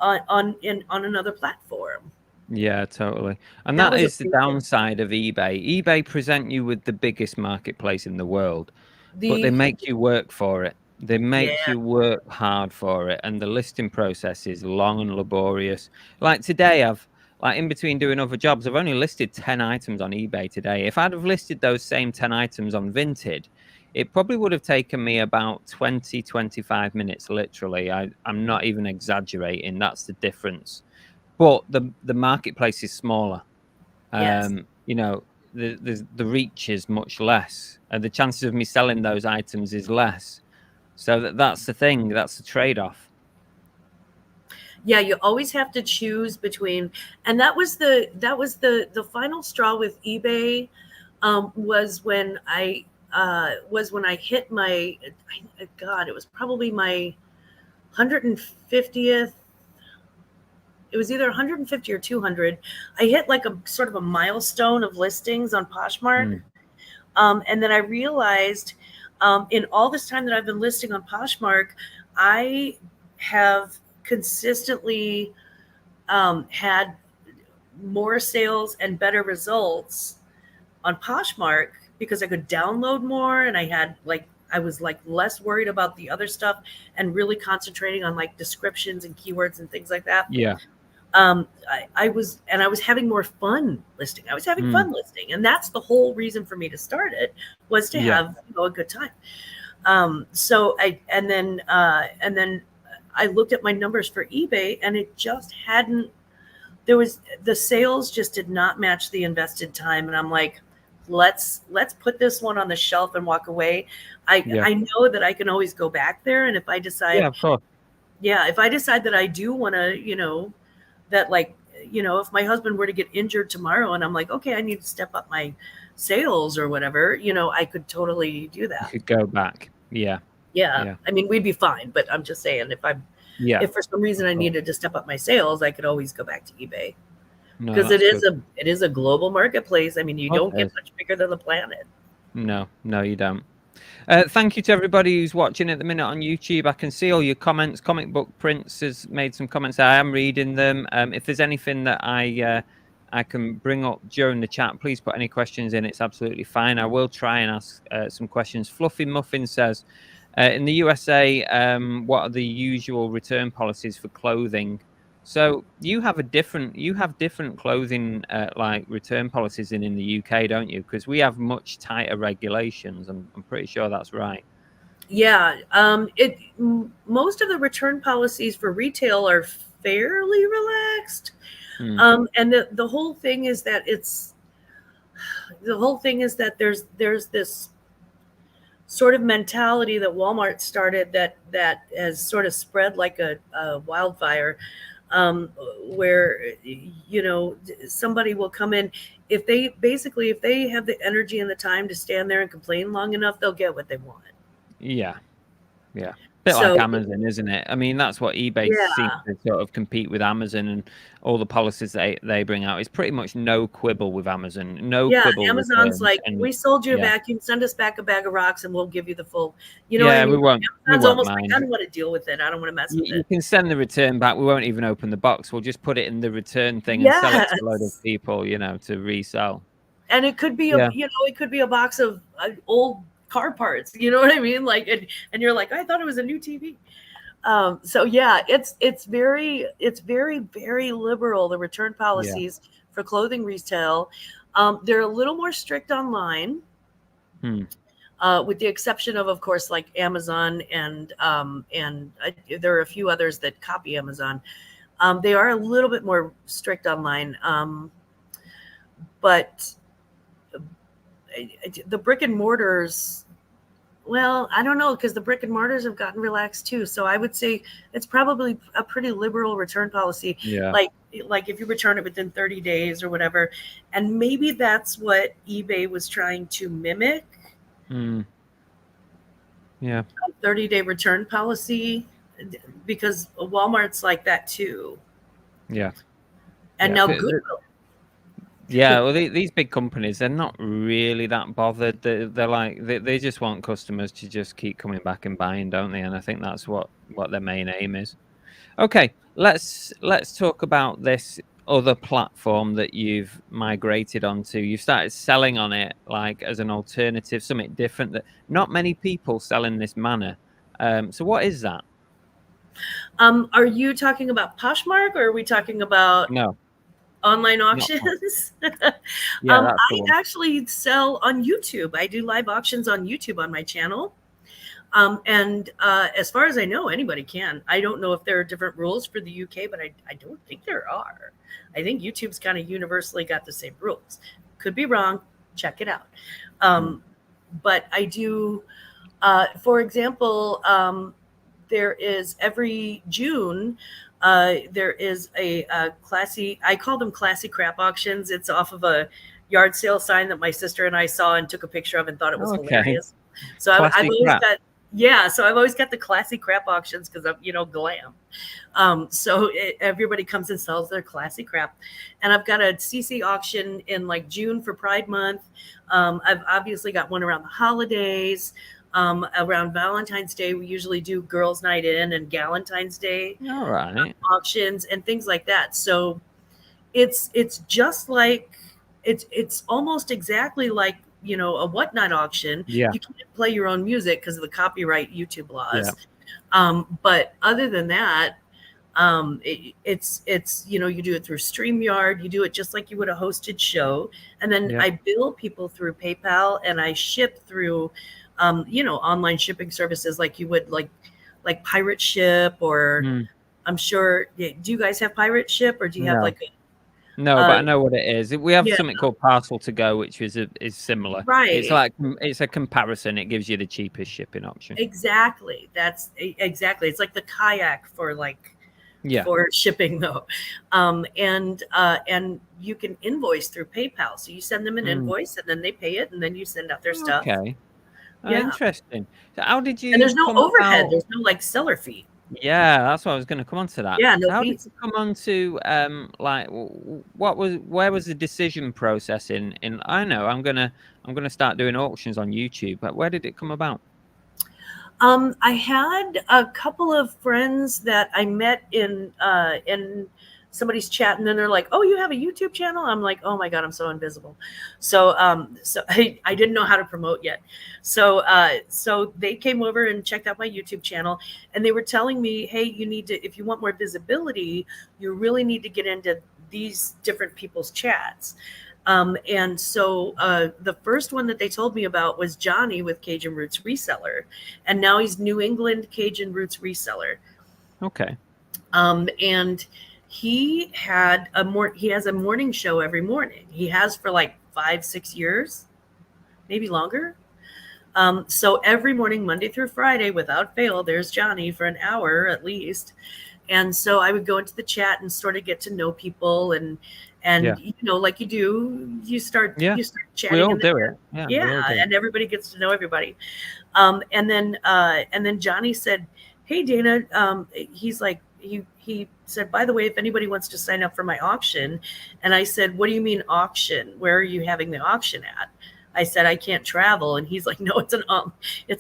on another platform. Yeah, totally. And that is the downside of eBay. eBay present you with the biggest marketplace in the world, but they make you work for it. They make you work hard for it, and the listing process is long and laborious. Like today, in between doing other jobs, I've only listed 10 items on eBay today. If I'd have listed those same 10 items on Vinted, it probably would have taken me about 20, 25 minutes, literally. I'm not even exaggerating. That's the difference. But the marketplace is smaller. Yes. The reach is much less, and the chances of me selling those items is less. So that's the thing. That's the trade-off. Yeah, you always have to choose between, and that was the final straw with eBay. Was when I was when I hit my, God, it was probably my 150th. It was either 150 or 200. I hit like a sort of a milestone of listings on Poshmark. And then I realized in all this time that I've been listing on Poshmark, I have consistently had more sales and better results on Poshmark because I could download more, and I was like less worried about the other stuff and really concentrating on like descriptions and keywords and things like that. Yeah. I was having more fun listing. I was having fun listing, and that's the whole reason for me to start it, was to have a good time. So and then I looked at my numbers for eBay, and it just hadn't. The sales just did not match the invested time, and I'm like, let's put this one on the shelf and walk away. I know that I can always go back there, and if I decide, of course. if I decide that I do want to, that like, if my husband were to get injured tomorrow and I'm like, okay, I need to step up my sales or whatever, I could totally do that. You could go back. Yeah. I mean, we'd be fine, but I'm just saying, if for some reason I needed to step up my sales, I could always go back to eBay, because it is a global marketplace. I mean, you don't get much bigger than the planet. No, you don't. Thank you to everybody who's watching at the minute on YouTube. I can see all your comments. Comic Book Prince has made some comments. I am reading them. If there's anything that I can bring up during the chat, please put any questions in. It's absolutely fine. I will try and ask some questions. Fluffy Muffin says, in the USA, what are the usual return policies for clothing? So you have different clothing like return policies in the UK, don't you? Because we have much tighter regulations. I'm pretty sure that's right. Yeah. Most of the return policies for retail are fairly relaxed. And the whole thing is that there's this sort of mentality that Walmart started that has sort of spread like a wildfire, where somebody will come in, if they have the energy and the time to stand there and complain long enough, they'll get what they want. Yeah. Bit like Amazon, isn't it? I mean, that's what eBay seems to sort of compete with Amazon, and all the policies they bring out. It's pretty much no quibble with Amazon. Quibble. Amazon's like, we sold you a vacuum, send us back a bag of rocks and we'll give you the full, what I mean? We won't. Amazon's almost like, I don't want to deal with it. I don't want to mess with it. You can send the return back. We won't even open the box. We'll just put it in the return thing and sell it to a load of people, to resell. And it could be it could be a box of old car parts, you know what I mean? Like, and you're like, I thought it was a new TV. So yeah, it's very, very liberal, the return policies for clothing retail. They're a little more strict online, with the exception of course, like Amazon and there are a few others that copy Amazon. They are a little bit more strict online, but the brick and mortars, well, I don't know, because the brick and mortars have gotten relaxed too. So I would say it's probably a pretty liberal return policy. Yeah. Like if you return it within 30 days or whatever. And maybe that's what eBay was trying to mimic. Yeah. A 30-day return policy, because Walmart's like that too. Yeah. And now Google. Yeah, well, these big companies, they're not really that bothered. They're like, they just want customers to just keep coming back and buying, don't they? And I think that's what their main aim is. Okay, let's talk about this other platform that you've migrated onto. You've started selling on it like as an alternative, something different that not many people sell in this manner. So what is that? Are you talking about Poshmark, or are we talking about online auctions? I actually sell on YouTube. I do live auctions on YouTube on my channel. And as far as I know, anybody can. I don't know if there are different rules for the UK, but I don't think there are. I think YouTube's kind of universally got the same rules. Could be wrong. Check it out. But I do, for example, there is every June, there is a classy, I call them classy crap auctions. It's off of yard sale sign that my sister and I saw and took a picture of and thought it was Okay. hilarious. So I've Classy always crap. got, so I've always got the classy crap auctions because I'm, glam. So everybody comes and sells their classy crap. And I've got a CC auction in like June for Pride Month. I've obviously got one around the holidays. Around Valentine's Day, we usually do Girls' Night In and Galentine's Day All right. auctions and things like that. So it's just like it's almost exactly like a whatnot auction. Yeah. You can't play your own music because of the copyright YouTube laws. Yeah. But other than that, it's you do it through StreamYard. You do it just like you would a hosted show, and then Yeah. I bill people through PayPal, and I ship through online shipping services like you would like Pirate Ship, or Mm. I'm sure. Do you guys have Pirate Ship, or do you have No. like No, but I know what it is. We have yeah, something called Parcel to Go, which is similar. It's right? like it's a comparison. It gives you the cheapest shipping option. Exactly. That's exactly. It's like the kayak for Yeah. for shipping though. And you can invoice through PayPal. So you send them an invoice and then they pay it and then you send out their stuff. Okay. Yeah. Interesting. So how did And you there's no come overhead. about? There's no like seller fee. Yeah, that's what I was going to come on to that. Yeah, So no how did fees. you come on to like where was the decision process in I know I'm gonna start doing auctions on YouTube, but where did it come about? I had a couple of friends that I met in somebody's chat, and then they're like, "Oh, you have a YouTube channel?" I'm like, "Oh my god, I'm so invisible." So I didn't know how to promote yet. So they came over and checked out my YouTube channel, and they were telling me, "Hey, you need to, if you want more visibility, you really need to get into these different people's chats." And so the first one that they told me about was Johnny with Cajun Roots Reseller, and now he's New England Cajun Roots Reseller. Okay. And he has a morning show every morning. He has for like 5-6 years, maybe longer. So every morning, Monday through Friday, without fail, there's Johnny for an hour at least. And so I would go into the chat and sort of get to know people, and like you do, you start chatting. We all do it. Yeah, and everybody gets to know everybody. And then Johnny said, "Hey, Dayna," he's like, he said, "By the way, if anybody wants to sign up for my auction," and I said, "What do you mean auction? Where are you having the auction at?" I said, "I can't travel." And he's like, "No, it's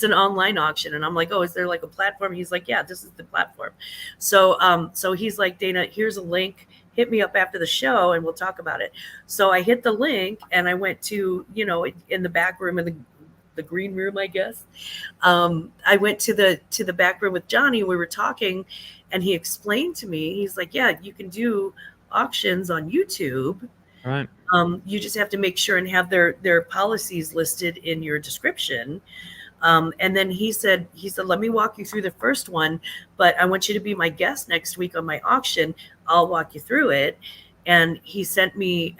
an online auction." And I'm like, "Oh, is there like a platform?" He's like, "Yeah, this is the platform." So he's like, "Dayna, here's a link. Hit me up after the show and we'll talk about it." So I hit the link and I went to, in the back room, in the green room, I guess. I went to the back room with Johnny. We were talking and he explained to me, he's like, "Yeah, you can do auctions on YouTube. Right. You just have to make sure and have their policies listed in your description." And then he said, "Let me walk you through the first one, but I want you to be my guest next week on my auction. I'll walk you through it." And he sent me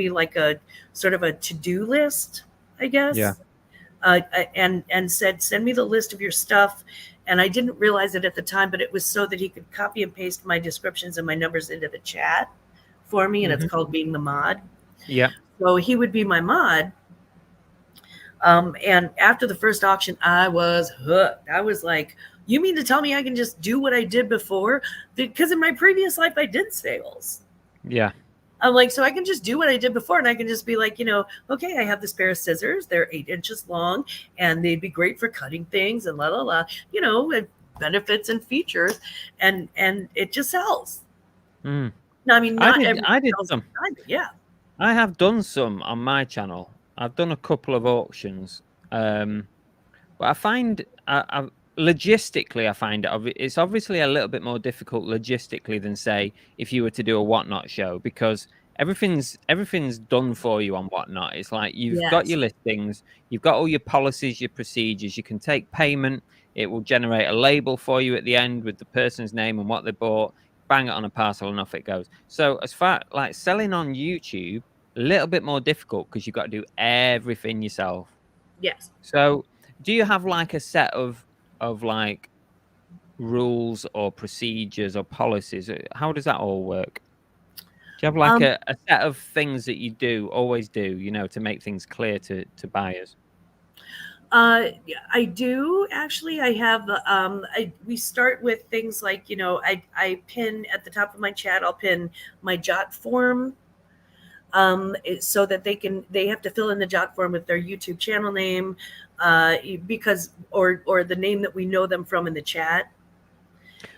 like a sort of a to-do list, I guess. Yeah. And said, "Send me the list of your stuff." And I didn't realize it at the time, but it was so that he could copy and paste my descriptions and my numbers into the chat for me. And it's called being the mod. Yeah. So he would be my mod. And after the first auction, I was hooked. I was like, "You mean to tell me I can just do what I did before?" Because in my previous life, I did sales. Yeah. I'm like, so I can just do what I did before, and I can just be like, okay, I have this pair of scissors. They're 8 inches long, and they'd be great for cutting things and and benefits and features, and it just sells. Mm. No, I mean, I did some. Yeah. I have done some on my channel. I've done a couple of auctions, but I find logistically, I find it's obviously a little bit more difficult logistically than, say, if you were to do a Whatnot show, because everything's done for you on Whatnot. It's like you've got your listings, you've got all your policies, your procedures. You can take payment. It will generate a label for you at the end with the person's name and what they bought. Bang it on a parcel and off it goes. So as far like selling on YouTube, a little bit more difficult because you've got to do everything yourself. Yes. So do you have like a set of like rules or procedures or policies? How does that all work? Do you have like a set of things that you always do, to make things clear to buyers? I do actually. I have. We start with things like I pin at the top of my chat. I'll pin my JotForm, so that they have to fill in the JotForm with their YouTube channel name, because or the name that we know them from in the chat.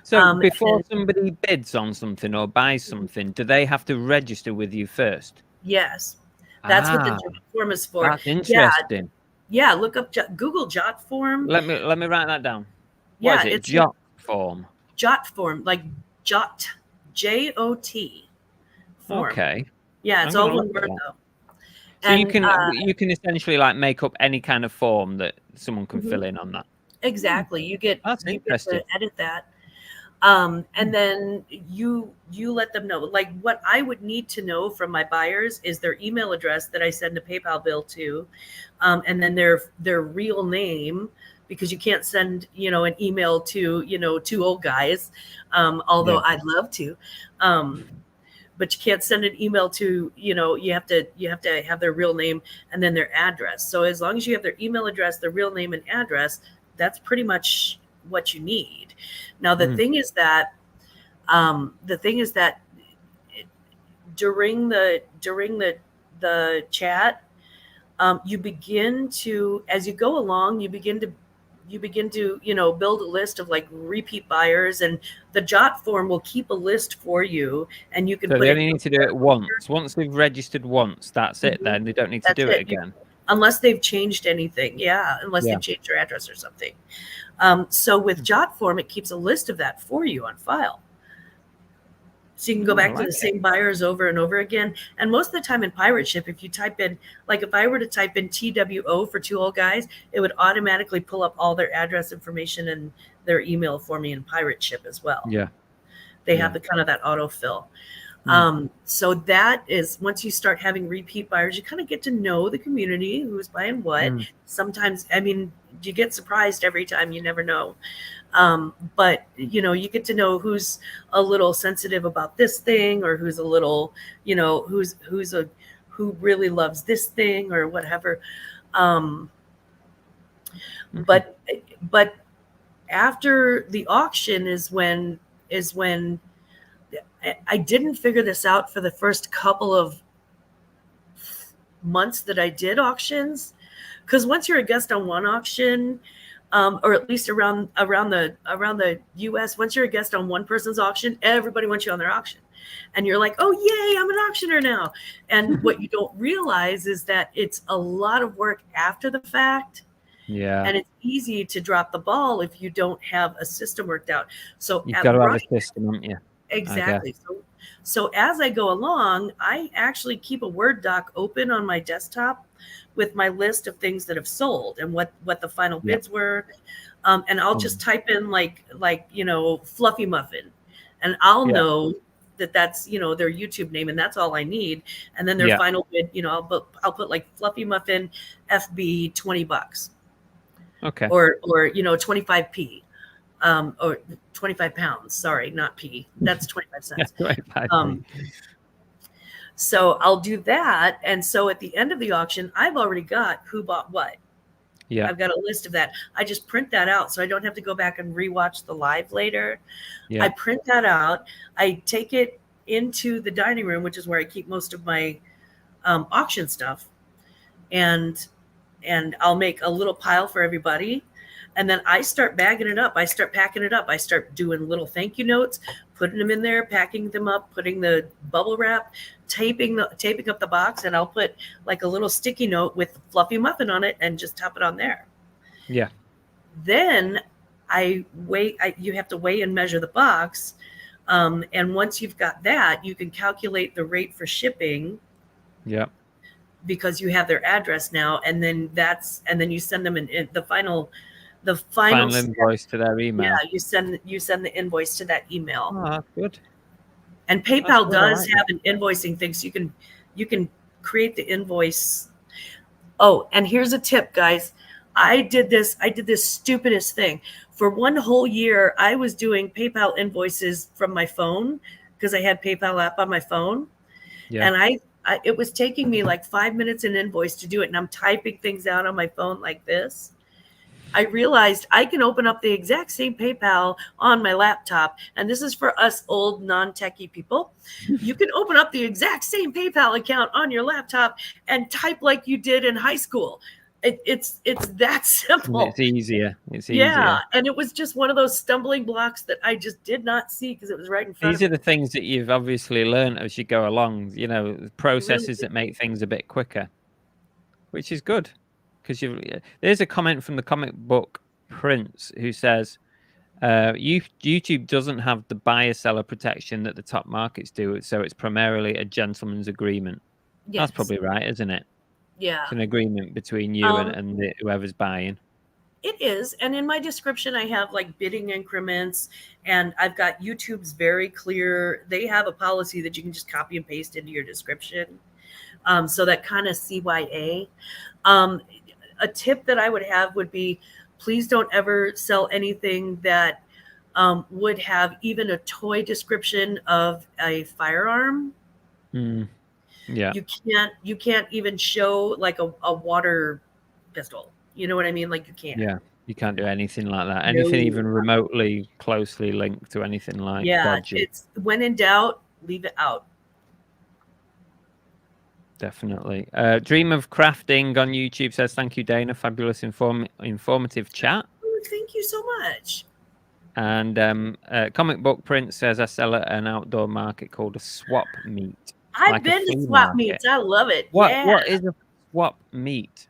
So before somebody bids on something or buys something, do they have to register with you first? Yes, that's what the JotForm is for. That's interesting. Yeah, look up Google JotForm. Let me write that down. Yeah, what is it? it's JotForm. JotForm, like Jot, J-O-T. Form. Okay. Yeah, it's all one word though. So you can essentially like make up any kind of form that someone can fill in on that. Exactly. You get to edit that. And then you let them know. Like what I would need to know from my buyers is their email address that I send a PayPal bill to, and then their real name, because you can't send an email to two old guys, although I'd love to. But you can't send an email to, you have to have their real name and then their address. So as long as you have their email address, their real name and address, that's pretty much what you need. Now, the thing is that during the chat, you begin to, as you go along, you begin to build a list of like repeat buyers, and the JotForm will keep a list for you, and you can. So they only need to do it once. Once they've registered once, that's it. Then they don't need to do it again, unless they've changed anything. Yeah, unless they've changed their address or something. So with JotForm, it keeps a list of that for you on file. So you can go back to the same buyers over and over again. And most of the time in Pirate Ship, if you type in, like if I were to type in TWO for two old guys, it would automatically pull up all their address information and their email for me in Pirate Ship as well. Yeah. They have the kind of that autofill. So that is, once you start having repeat buyers, you kind of get to know the community, who's buying what. Sometimes, I mean, you get surprised every time, you never know. But you get to know who's a little sensitive about this thing, or who's a little, who really loves this thing or whatever. But after the auction is when I didn't figure this out for the first couple of months that I did auctions, because once you're a guest on one auction, or at least around the US, once you're a guest on one person's auction, everybody wants you on their auction, and you're like, oh yay, I'm an auctioneer now. And what you don't realize is that it's a lot of work after the fact. Yeah. And it's easy to drop the ball if you don't have a system worked out. So you've got to have a system, haven't you? Exactly. So as I go along, I actually keep a Word doc open on my desktop with my list of things that have sold and what the final bids were. And I'll just type in like Fluffy Muffin, and I'll know that's their YouTube name, and that's all I need. And then their final bid, I'll put like Fluffy Muffin FB $20. Okay. Or 25p. Or 25 pounds. Sorry, not p. That's 25 cents. 25 so I'll do that. And so at the end of the auction, I've already got who bought what. Yeah. I've got a list of that. I just print that out so I don't have to go back and rewatch the live later. Yeah. I print that out. I take it into the dining room, which is where I keep most of my auction stuff. And I'll make a little pile for everybody. And then I start bagging it up. I start packing it up. I start doing little thank you notes, putting them in there, packing them up, putting the bubble wrap, taping up the box, and I'll put like a little sticky note with Fluffy Muffin on it and just top it on there. Yeah. Then you have to weigh and measure the box. And once you've got that, you can calculate the rate for shipping. Yeah. Because you have their address now, and then you send them in the final invoice to their email. Yeah, you send the invoice to that email. Oh, that's good. And PayPal does have an invoicing thing, so you can create the invoice. Oh, and here's a tip, guys. I did this stupidest thing. For one whole year, I was doing PayPal invoices from my phone because I had PayPal app on my phone. And it was taking me like 5 minutes an invoice to do it. And I'm typing things out on my phone like this. I realized I can open up the exact same PayPal on my laptop. And this is for us old non-techie people. You can open up the exact same PayPal account on your laptop and type like you did in high school. It's that simple. It's easier. Yeah. And it was just one of those stumbling blocks that I just did not see because it was right in front of me. These are the things that you've obviously learned as you go along, processes that make things a bit quicker, which is good. Because there's a comment from the comic book Prince who says, YouTube doesn't have the buyer-seller protection that the top markets do, so it's primarily a gentleman's agreement. Yes. That's probably right, isn't it? Yeah. It's an agreement between you and whoever's buying. It is. And in my description, I have like bidding increments, and I've got YouTube's very clear. They have a policy that you can just copy and paste into your description. So that kind of CYA. A tip that I would have would be, please don't ever sell anything that would have even a toy description of a firearm. Yeah. You can't even show like a water pistol. You know what I mean? Like you can't. Yeah. You can't do anything like that. Anything even remotely closely linked to anything like dodgy. It's when in doubt, leave it out. Definitely. Dream of Crafting on YouTube says, thank you, Dayna. Fabulous informative chat. Oh, thank you so much. And Comic Book Prince says, I sell at an outdoor market called a swap meet. I've been to swap meets. I love it. What is a swap meet?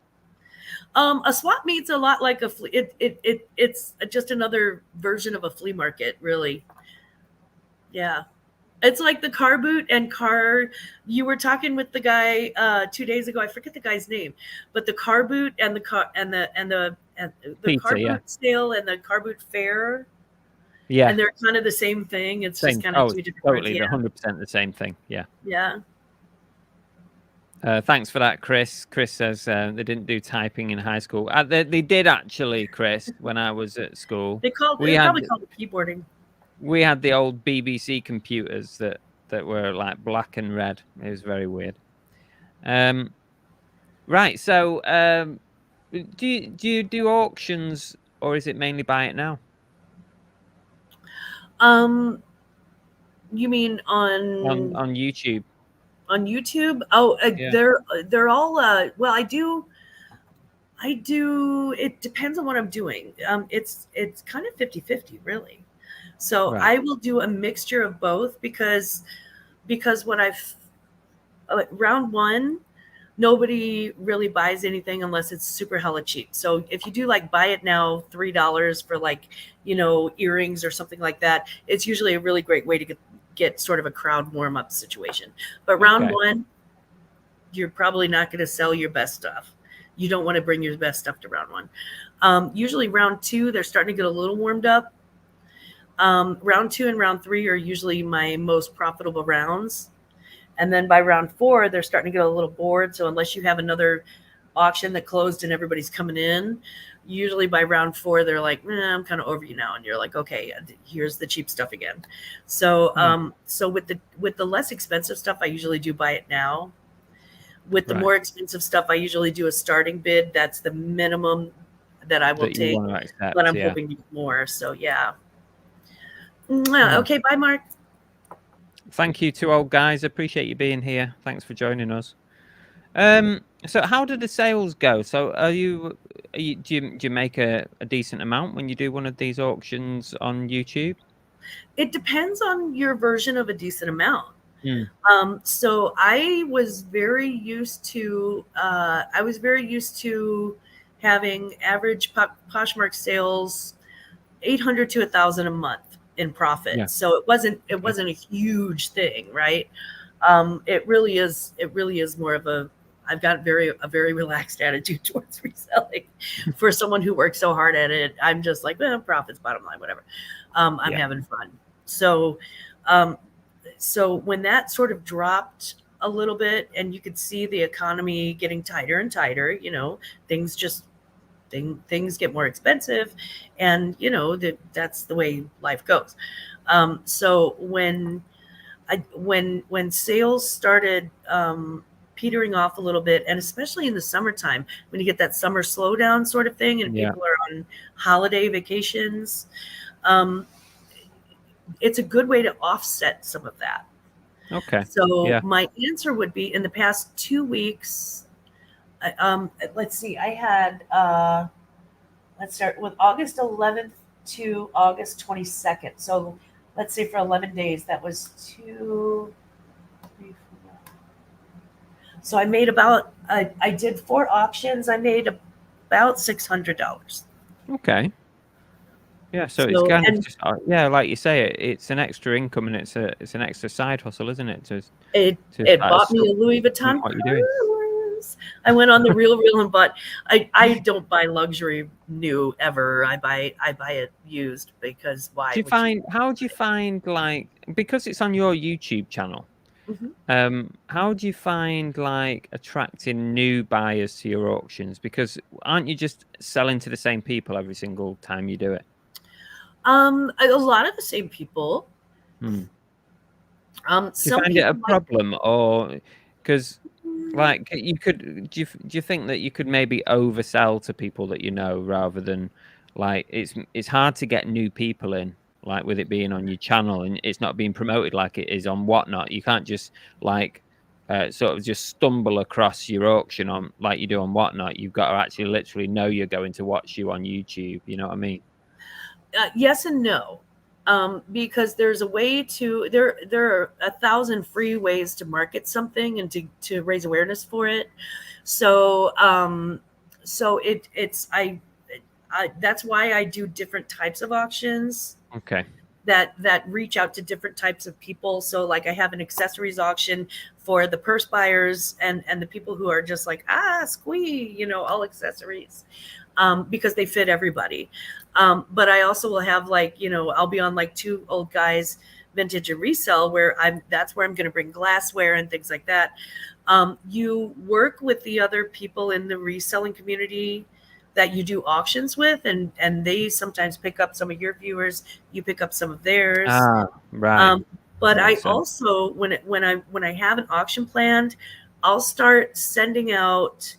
A swap meet's a lot like a flea. It's just another version of a flea market, really. Yeah. It's like the car boot and car. You were talking with the guy 2 days ago. I forget the guy's name, but the car boot and the car and the Pizza, car boot sale and the car boot fair. Yeah, and they're kind of the same thing. It's just kind of two different. Totally, 100% the same thing. Yeah. Yeah. Thanks for that, Chris. Chris says they didn't do typing in high school. They did actually, Chris. When I was at school, they probably called it keyboarding. We had the old BBC computers that were like black and red. It was very weird. Right. So, do you do auctions, or is it mainly buy it now? You mean on YouTube? On YouTube? Oh, yeah. They're all. Well, I do. It depends on what I'm doing. It's kind of 50-50, really. So right. I will do a mixture of both because when round one, nobody really buys anything unless it's super hella cheap. So if you do like buy it now $3 for like, earrings or something like that, it's usually a really great way to get sort of a crowd warm up situation. But round one, you're probably not going to sell your best stuff. You don't want to bring your best stuff to round one. Usually round two, they're starting to get a little warmed up. Round two and round three are usually my most profitable rounds. And then by round four, they're starting to get a little bored. So unless you have another auction that closed and everybody's coming in, usually by round four, they're like, I'm kind of over you now. And you're like, okay, here's the cheap stuff again. So, so with the less expensive stuff, I usually do buy it now. With the more expensive stuff, I usually do a starting bid. That's the minimum that I will take, but I'm hoping to get more. So yeah. Okay. Bye, Mark. Thank you to old guys. Appreciate you being here. Thanks for joining us. So how do the sales go? So do you make a decent amount when you do one of these auctions on YouTube? It depends on your version of a decent amount. So I was very used to having average Poshmark sales 800 to 1,000 a month in profit. Yeah. So it wasn't a huge thing, right? It really is more of I've got a very relaxed attitude towards reselling. For someone who works so hard at it, I'm just like, profits, bottom line, whatever. I'm having fun. So when that sort of dropped a little bit and you could see the economy getting tighter and tighter, things get more expensive, and that's the way life goes. So when when sales started petering off a little bit, and especially in the summertime when you get that summer slowdown sort of thing, and people are on holiday vacations, it's a good way to offset some of that. Okay. So my answer would be, in the past 2 weeks, let's see, I had let's start with August 11th to August 22nd. So let's say for 11 days, that was 2, 3, 4. So I made about, I did 4 auctions. I made about $600. Okay. Yeah, so it's kind of just, like you say, it's an extra income, and it's an extra side hustle, isn't it? It bought me a Louis Vuitton purse. I went on the Real and bought. I don't buy luxury new ever. I buy it used, because why? How do you find, like, because it's on your YouTube channel? How do you find, like, attracting new buyers to your auctions? Because aren't you just selling to the same people every single time you do it? A lot of the same people. Do you find it a problem, or because, like, you could? Do you think that you could maybe oversell to people that you know, rather than, like, it's hard to get new people in, like, with it being on your channel and it's not being promoted like it is on Whatnot. You can't just, like, sort of just stumble across your auction on, like you do on Whatnot. You've got to actually literally know you're going to watch you on YouTube. You know what I mean? Yes and no, because there's a way to, there are 1,000 free ways to market something and to raise awareness for it. So that's why I do different types of auctions. Okay. That reach out to different types of people. So, like, I have an accessories auction for the purse buyers and the people who are just like, squee, all accessories, because they fit everybody. But I also will have, like, I'll be on, like, Two Old Guys Vintage and Resell, where that's where I'm going to bring glassware and things like that. You work with the other people in the reselling community that you do auctions with, and they sometimes pick up some of your viewers, you pick up some of theirs. Right. But I also, when I have an auction planned, I'll start sending out,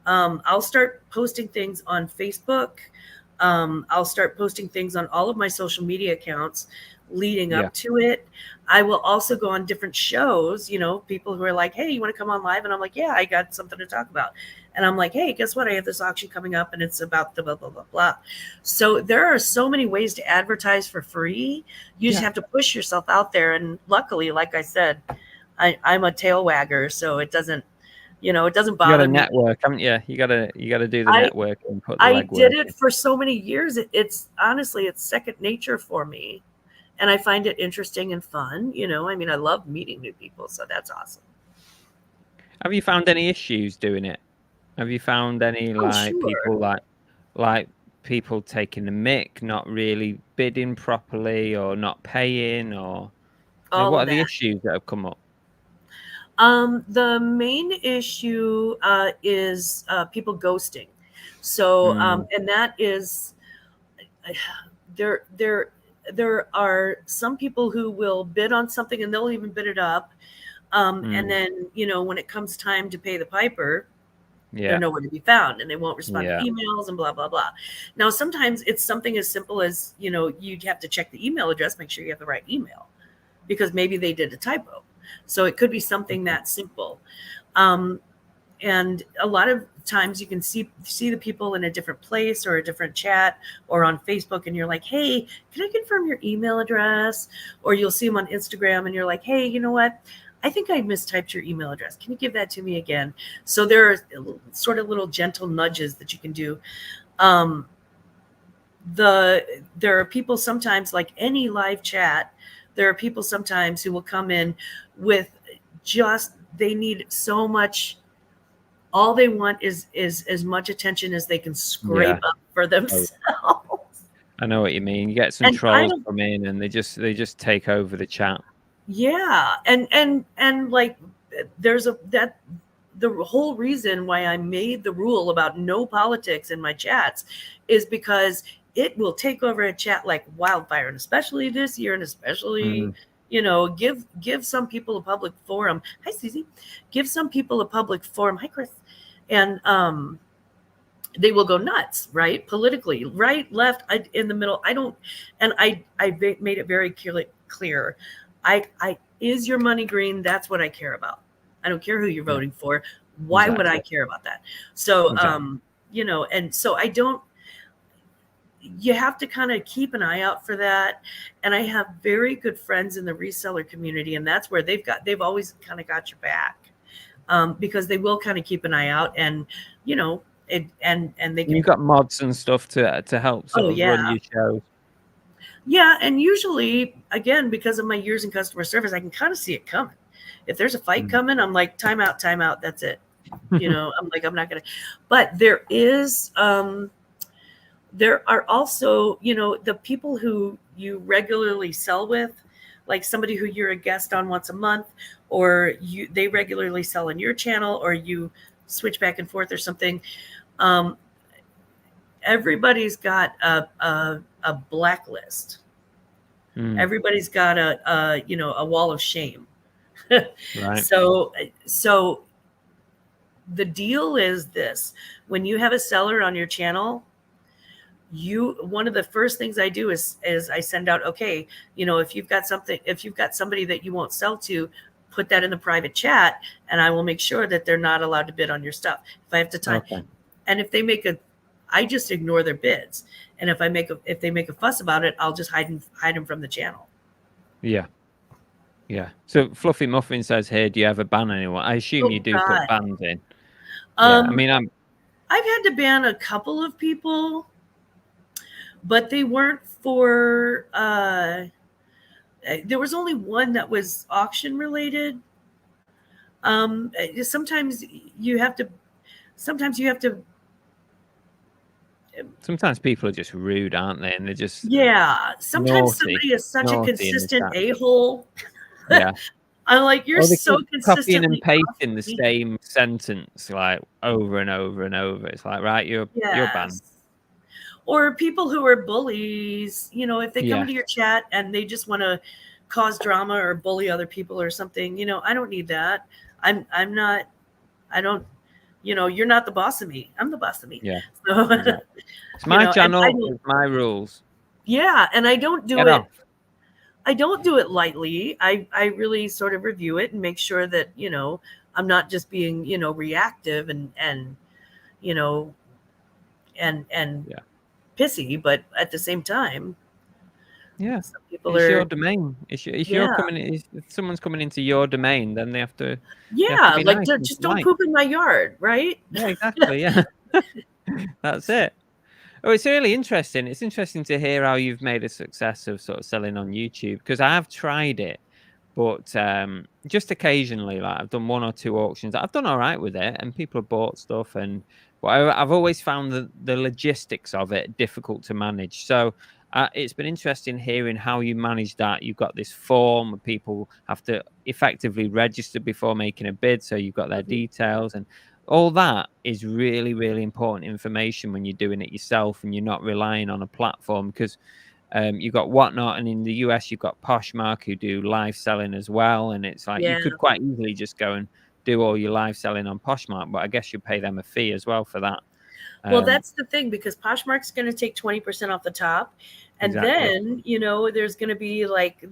I'll start posting things on Facebook. I'll start posting things on all of my social media accounts leading up to it. I will also go on different shows, people who are like, hey, you want to come on live? And I'm like, yeah, I got something to talk about. And I'm like, hey, guess what? I have this auction coming up, and it's about the blah, blah, blah, blah. So there are so many ways to advertise for free. You just have to push yourself out there. And luckily, like I said, I'm a tail wagger, so it doesn't, it doesn't bother me. You got to network, haven't you? You got to do the network and put the I legwork did it for so many years. It's honestly, it's second nature for me. And I find it interesting and fun. I love meeting new people. So that's awesome. Have you found any issues doing it? Have you found any, people like people taking the mick, not really bidding properly, or not paying, or what are the issues that have come up? The main issue is people ghosting. So and that is there are some people who will bid on something and they'll even bid it up. And then, when it comes time to pay the piper, they're nowhere to be found, and they won't respond to emails and blah, blah, blah. Now, sometimes it's something as simple as, you'd have to check the email address, make sure you have the right email, because maybe they did a typo. So it could be something that simple. And a lot of times you can see the people in a different place or a different chat or on Facebook, and you're like, hey, can I confirm your email address? Or you'll see them on Instagram and you're like, hey, you know what? I think I mistyped your email address. Can you give that to me again? So there are sort of little gentle nudges that you can do. There are people sometimes, like any live chat, there are people sometimes who will come in with they need so much. All they want is as much attention as they can scrape up for themselves. I know what you mean. You get some trolls come in and they just take over the chat. Yeah. And like the whole reason why I made the rule about no politics in my chats is because it will take over a chat like wildfire, and especially this year, and especially, give some people a public forum. Hi, Susie. Give some people a public forum. Hi, Chris. And they will go nuts, right? Politically, right, left, in the middle. I don't, and I made it very clear. Is your money green? That's what I care about. I don't care who you're voting for. Why would I care about that? So, and so I don't. You have to kind of keep an eye out for that. And I have very good friends in the reseller community, and that's where they've always kind of got your back, because they will kind of keep an eye out, and and they can. You've got mods and stuff to help run your shows. Yeah, and usually, again, because of my years in customer service, I can kind of see it coming. If there's a fight coming, I'm like, time out, that's it. I'm like, I'm not gonna. But there are also, the people who you regularly sell with, like somebody who you're a guest on once a month, or they regularly sell on your channel, or you switch back and forth or something. Everybody's got a blacklist. Everybody's got a wall of shame. Right. So the deal is this: when you have a seller on your channel, one of the first things I do is I send out, okay, if you've got somebody that you won't sell to, put that in the private chat, and I will make sure that they're not allowed to bid on your stuff. If I have to time, and if they I just ignore their bids. And if they make a fuss about it, I'll just hide them from the channel. Yeah. Yeah. So Fluffy Muffin says here, do you ever ban anyone? I assume you do put bans in. I mean, I've had to ban a couple of people, but they weren't for, there was only one that was auction related. Sometimes you have to, sometimes people are just rude, aren't they? And they're just sometimes somebody is such a consistent a-hole. Yeah. I'm like, you're so consistent. Copying and pasting the same sentence like over and over and over. It's like, right, you're banned. Or people who are bullies, if they come into your chat and they just want to cause drama or bully other people or something, I don't need that. You're not the boss of me. I'm the boss of me. Yeah. So, exactly. It's my channel, it's my rules. Yeah. And I don't do it. I don't do it lightly. I really sort of review it and make sure that, I'm not just being, reactive and pissy, but at the same time, some people it's your domain. If someone's coming into your domain, then they have to. Yeah, like nice just don't poop in my yard, right? Yeah, exactly. Yeah, that's it. Oh, it's really interesting. It's interesting to hear how you've made a success of sort of selling on YouTube, because I have tried it, but just occasionally, like I've done 1 or 2 auctions. I've done all right with it, and people have bought stuff, but I've always found the logistics of it difficult to manage. So it's been interesting hearing how you manage that. You've got this form where people have to effectively register before making a bid, so you've got their details, and all that is really, really important information when you're doing it yourself and you're not relying on a platform, because you've got Whatnot, and in the US you've got Poshmark who do live selling as well, and it's like you could quite easily just go and do all your live selling on Poshmark, but I guess you pay them a fee as well for that. Well, that's the thing, because Poshmark's going to take 20% off the top, and then there's going to be like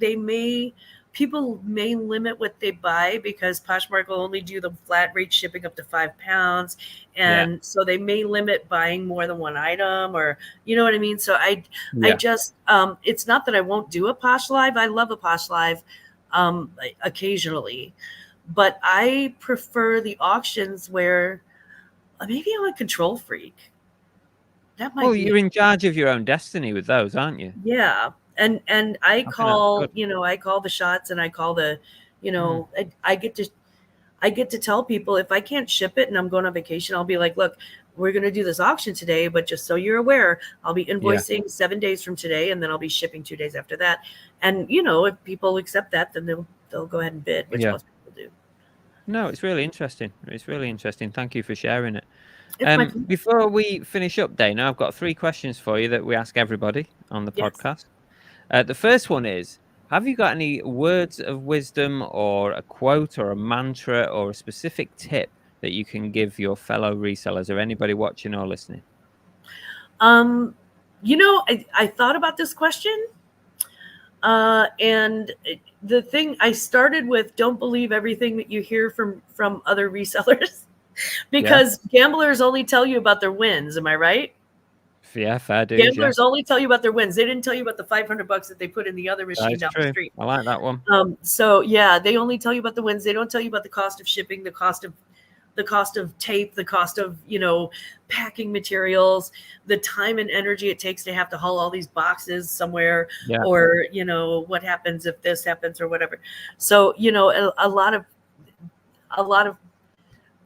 people may limit what they buy, because Poshmark will only do the flat rate shipping up to 5 pounds, and so they may limit buying more than one item, or you know what I mean. So I just it's not that I won't do a Posh Live. I love a Posh Live occasionally, but I prefer the auctions where maybe I'm a control freak. That might be. You're in charge of your own destiny with those, aren't you? Yeah. And I call, I call the shots, and I call the, I get to tell people, if I can't ship it and I'm going on vacation, I'll be like, look, we're going to do this auction today, but just so you're aware, I'll be invoicing 7 days from today, and then I'll be shipping 2 days after that. And, if people accept that, then they'll go ahead and bid, which most people do. No, it's really interesting. It's really interesting. Thank you for sharing it. Before we finish up, Dayna, I've got 3 questions for you that we ask everybody on the podcast. The first one is, Have you got any words of wisdom or a quote or a mantra or a specific tip that you can give your fellow resellers or anybody watching or listening? I thought about this question. And the thing I started with, don't believe everything that you hear from other resellers, because gamblers only tell you about their wins. Am I right? Yeah, fair dues. Gamblers only tell you about their wins. They didn't tell you about the $500 that they put in the other machine down the street. I like that one. So yeah, they only tell you about the wins. They don't tell you about the cost of shipping, the cost of tape, the cost of, packing materials, the time and energy it takes to have to haul all these boxes somewhere, or, what happens if this happens or whatever. So, a lot of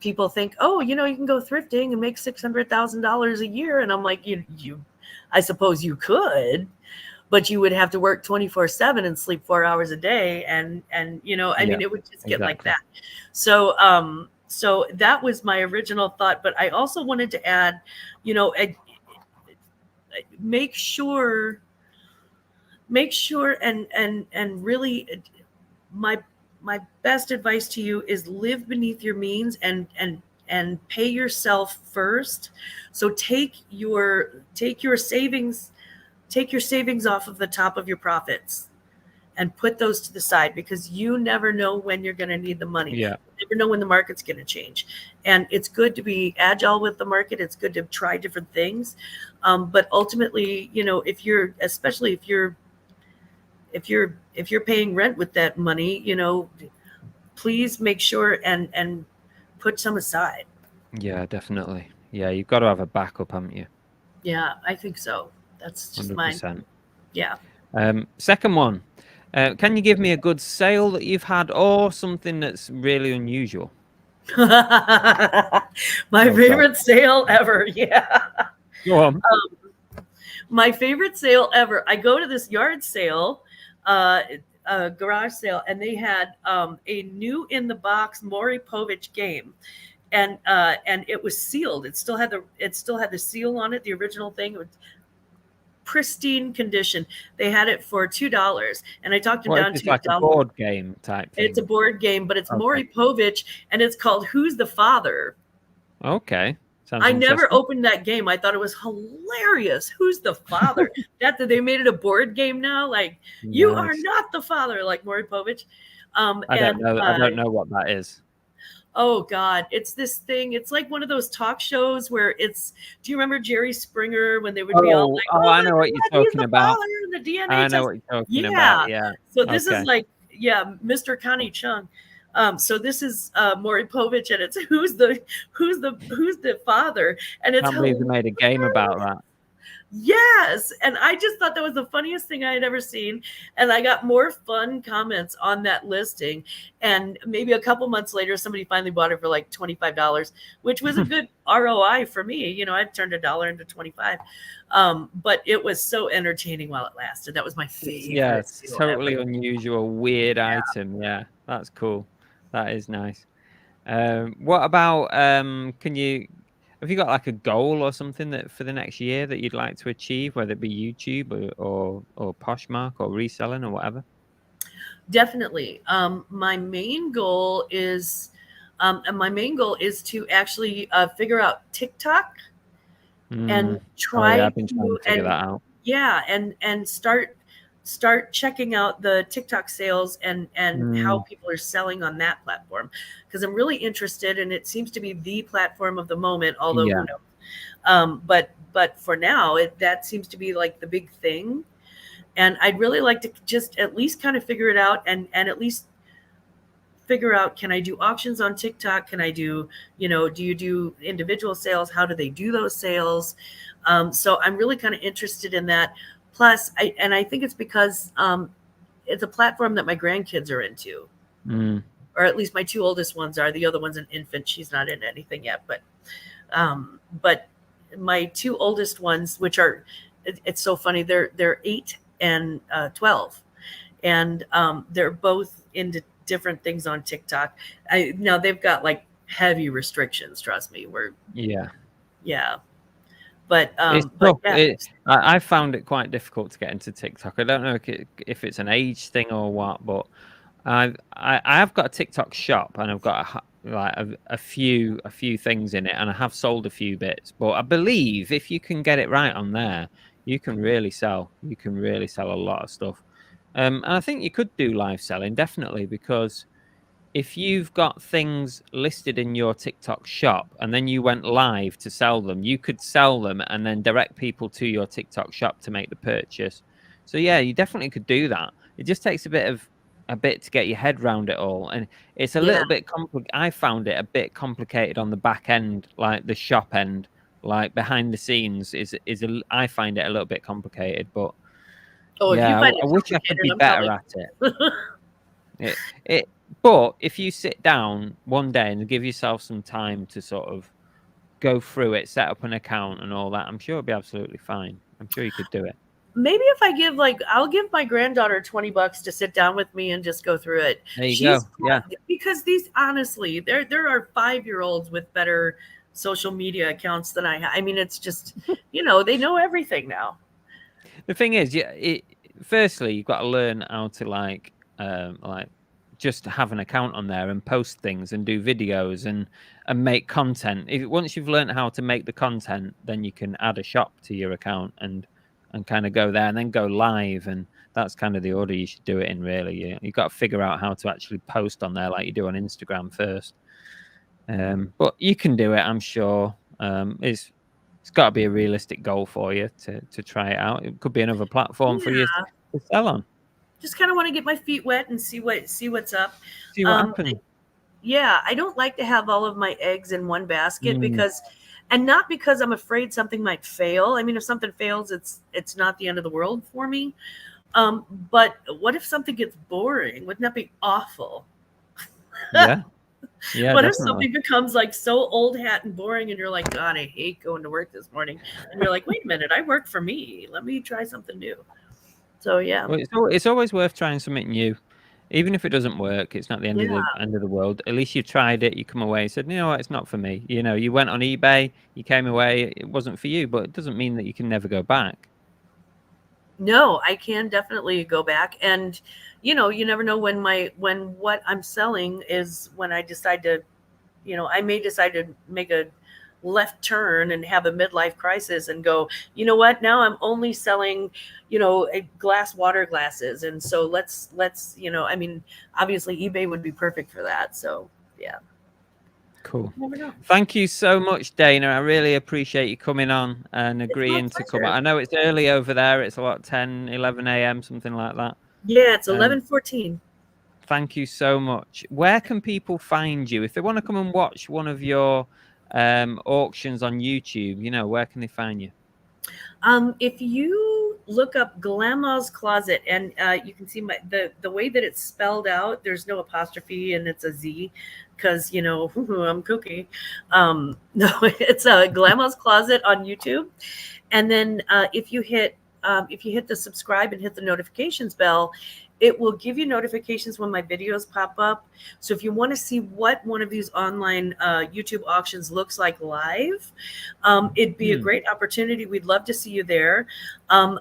people think, oh, you can go thrifting and make $600,000 a year. And I'm like, I suppose you could, but you would have to work 24/7 and sleep 4 hours a day. And, mean, it would just get like that. So that was my original thought, but I also wanted to add, make sure and really my best advice to you is live beneath your means and pay yourself first. So take your savings off of the top of your profits and put those to the side, because you never know when you're going to need the money. Yeah. You never know when the market's going to change. And it's good to be agile with the market. It's good to try different things. But ultimately, especially if you're paying rent with that money, please make sure and put some aside. Yeah, definitely. Yeah, you've got to have a backup, haven't you? Yeah, I think so. That's just 100%. mine. Yeah. Second one. Can you give me a good sale that you've had or something that's really unusual? My favorite sale ever. Yeah. Go on. My favorite sale ever. I go to this yard sale, garage sale, and they had a new in the box Maury Povich game. And it was sealed. It still had the seal on it, the original thing. It was pristine condition. They had it for $2, and I talked him down to it's like a board game type thing. It's a board game, but it's Maury Povich, and it's called Who's the Father? Okay. I never opened that game. I thought it was hilarious. Who's the father? That they made it a board game now. Like, you are not the father, like Maury Povich. I don't know what that is. Oh God, it's this thing. It's like one of those talk shows where do you remember Jerry Springer when they would be all like, I know what you're talking about. The DNA I know what you're talking about. Yeah. So this is like, Mr. Connie Chung. So this is Maury Povich, and it's who's the father, and it's. I can't believe they made a game about that. Yes, and I just thought that was the funniest thing I had ever seen, and I got more fun comments on that listing, and maybe a couple months later, somebody finally bought it for like $25, which was a good ROI for me. I turned $1 into 25, but it was so entertaining while it lasted. That was my favorite. Yeah, it's totally unusual, weird item. Yeah, that's cool. That is nice. What about have you got like a goal or something that for the next year that you'd like to achieve, whether it be YouTube or Poshmark or reselling or whatever? Definitely. My main goal is to actually figure out TikTok and try I've been trying to figure that out. Yeah, and start checking out the TikTok sales and how people are selling on that platform, because I'm really interested, and it seems to be the platform of the moment, although who knows. But for now, that seems to be like the big thing, and I'd really like to just at least kind of figure it out and at least figure out, can I do auctions on TikTok? Can I do, do you do individual sales? How do they do those sales? So I'm really kind of interested in that. Plus, I think it's because it's a platform that my grandkids are into, or at least my two oldest ones are. The other one's an infant; she's not into anything yet. But my two oldest ones, which are, it's so funny. They're 8 and 12, and they're both into different things on TikTok. Now they've got like heavy restrictions. Trust me, yeah. But It's but tough. yeah, I found it quite difficult to get into TikTok. I don't know if it's an age thing or what, but I have got a TikTok shop and I've got a few things in it, and I have sold a few bits. But I believe if you can get it right on there, you can really sell. You can really sell a lot of stuff. And I think you could do live selling definitely, because if you've got things listed in your TikTok shop and then you went live to sell them, you could sell them and then direct people to your TikTok shop to make the purchase. So yeah, you definitely could do that. It just takes a bit to get your head around it all, and it's a yeah. little bit complicated. I found it a bit complicated on the back end, like the shop end, like behind the scenes I find it a little bit complicated, but Oh, if you yeah, find I it wish I could complicated, be I'm better probably. at it. But if you sit down one day and give yourself some time to sort of go through it, set up an account and all that, I'm sure it'll be absolutely fine. I'm sure you could do it. Maybe if I give I'll give my granddaughter $20 to sit down with me and just go through it. There you She's go. Yeah. because these honestly, there are 5-year-olds with better social media accounts than I have. I mean, it's just they know everything now. The thing is, firstly, you've got to learn how to like just have an account on there and post things and do videos and make content. Once you've learned how to make the content, then you can add a shop to your account and kind of go there and then go live, and that's kind of the order you should do it in. Really, you've got to figure out how to actually post on there like you do on Instagram first. But you can do it, I'm sure. It's got to be a realistic goal for you to try it out. It could be another platform for you Yeah, to sell on. just kind of want to get my feet wet and see what's up. See what happens. Yeah, I don't like to have all of my eggs in one basket Mm. and not because I'm afraid something might fail. I mean, if something fails, it's not the end of the world for me. But what if something gets boring? Wouldn't that be awful? Yeah, yeah, What if definitely. something becomes like so old hat and boring and you're like, God, I hate going to work this morning. And you're like, wait a minute, I work for me. Let me try something new. So yeah. Well, it's always worth trying something new, even if it doesn't work. It's not the Yeah. end of the world. At least you tried it. You come away and said, you know what, it's not for me. You went on eBay. You came away. It wasn't for you, but it doesn't mean that you can never go back. No, I can definitely go back. And you never know when what I'm selling is when I decide to, I may decide to make a left turn and have a midlife crisis and go, you know what, now I'm only selling, glass water glasses. And so let's, I mean, obviously eBay would be perfect for that. So yeah. Cool. You never know. Thank you so much, Dayna. I really appreciate you coming on and It's my agreeing to come on. pleasure. I know it's early over there. It's about 10, 11 a.m., something like that. Yeah, it's Um, 11:14. Thank you so much. Where can people find you? If they want to come and watch one of your auctions on YouTube, where can they find you? If you look up Glamma's Closet, and you can see the way that it's spelled out, there's no apostrophe and it's a Z, because I'm kooky. No, it's a Glamma's Closet on YouTube, and then if you hit the subscribe and hit the notifications bell, it will give you notifications when my videos pop up. So if you want to see what one of these online YouTube auctions looks like live, it'd be a great opportunity. We'd love to see you there. Let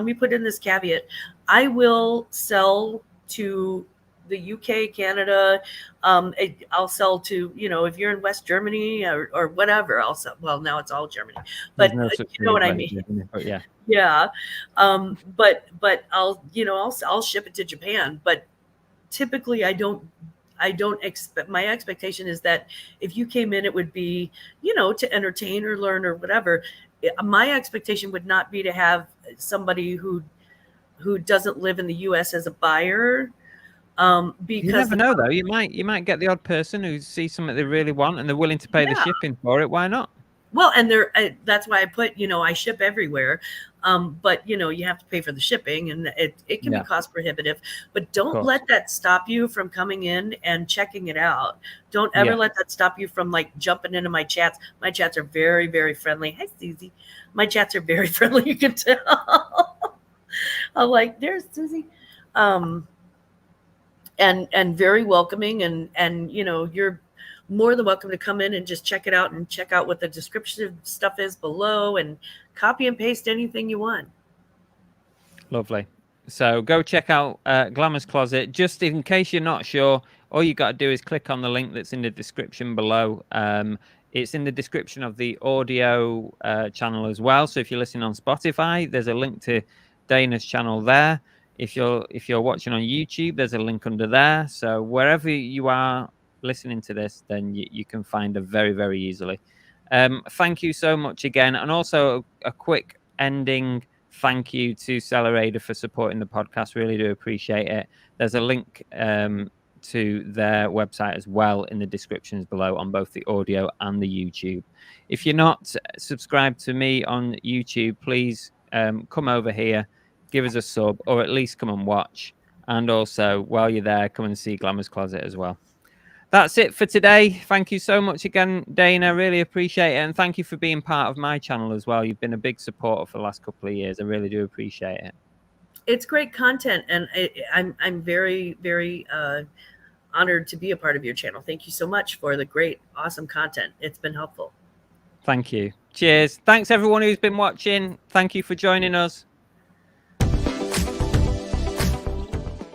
me put in this caveat. I will sell to the UK, Canada. I'll sell to, if you're in West Germany or whatever, I'll sell. Well, now it's all Germany, There's but no such you know thing as what I West mean. Germany, but yeah. Yeah. But I'll ship it to Japan, but typically I don't expect, my expectation is that if you came in, it would be, to entertain or learn or whatever. My expectation would not be to have somebody who doesn't live in the US as a buyer. You Because never know though. You might get the odd person who sees something they really want and they're willing to pay the shipping for it. Why not? well, and that's why I put, I ship everywhere. But you have to pay for the shipping, and it can be cost prohibitive, but don't let that stop you from coming in and checking it out. Don't ever let that stop you from like jumping into my chats. My chats are very, very friendly. Hi, Susie. My chats are very friendly. You can tell. I'm like, there's Susie. And very welcoming, and you're more than welcome to come in and just check it out and check out what the description stuff is below and copy and paste anything you want. Lovely. So go check out Glamma's Closet. Just in case you're not sure, all you got to do is click on the link that's in the description below. It's in the description of the audio channel as well. So if you're listening on Spotify, there's a link to Dayna's channel there. If you're watching on YouTube, there's a link under there. So wherever you are listening to this, then you can find her very, very easily. Thank you so much again. And also a quick ending thank you to Celerator for supporting the podcast. Really do appreciate it. There's a link to their website as well in the descriptions below on both the audio and the YouTube. If you're not subscribed to me on YouTube, please come over here, give us a sub, or at least come and watch. And also, while you're there, come and see Glamma's Closet as well. That's it for today. Thank you so much again, Dayna. Really appreciate it. And thank you for being part of my channel as well. You've been a big supporter for the last couple of years. I really do appreciate it. It's great content, and I'm very, very honored to be a part of your channel. Thank you so much for the great, awesome content. It's been helpful. Thank you. Cheers. Thanks, everyone who's been watching. Thank you for joining us.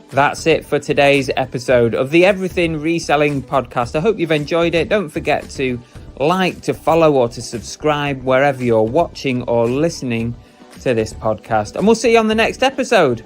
That's it for today's episode of the Everything Reselling podcast. I hope you've enjoyed it. Don't forget to like, to follow, or to subscribe wherever you're watching or listening to this podcast. And we'll see you on the next episode.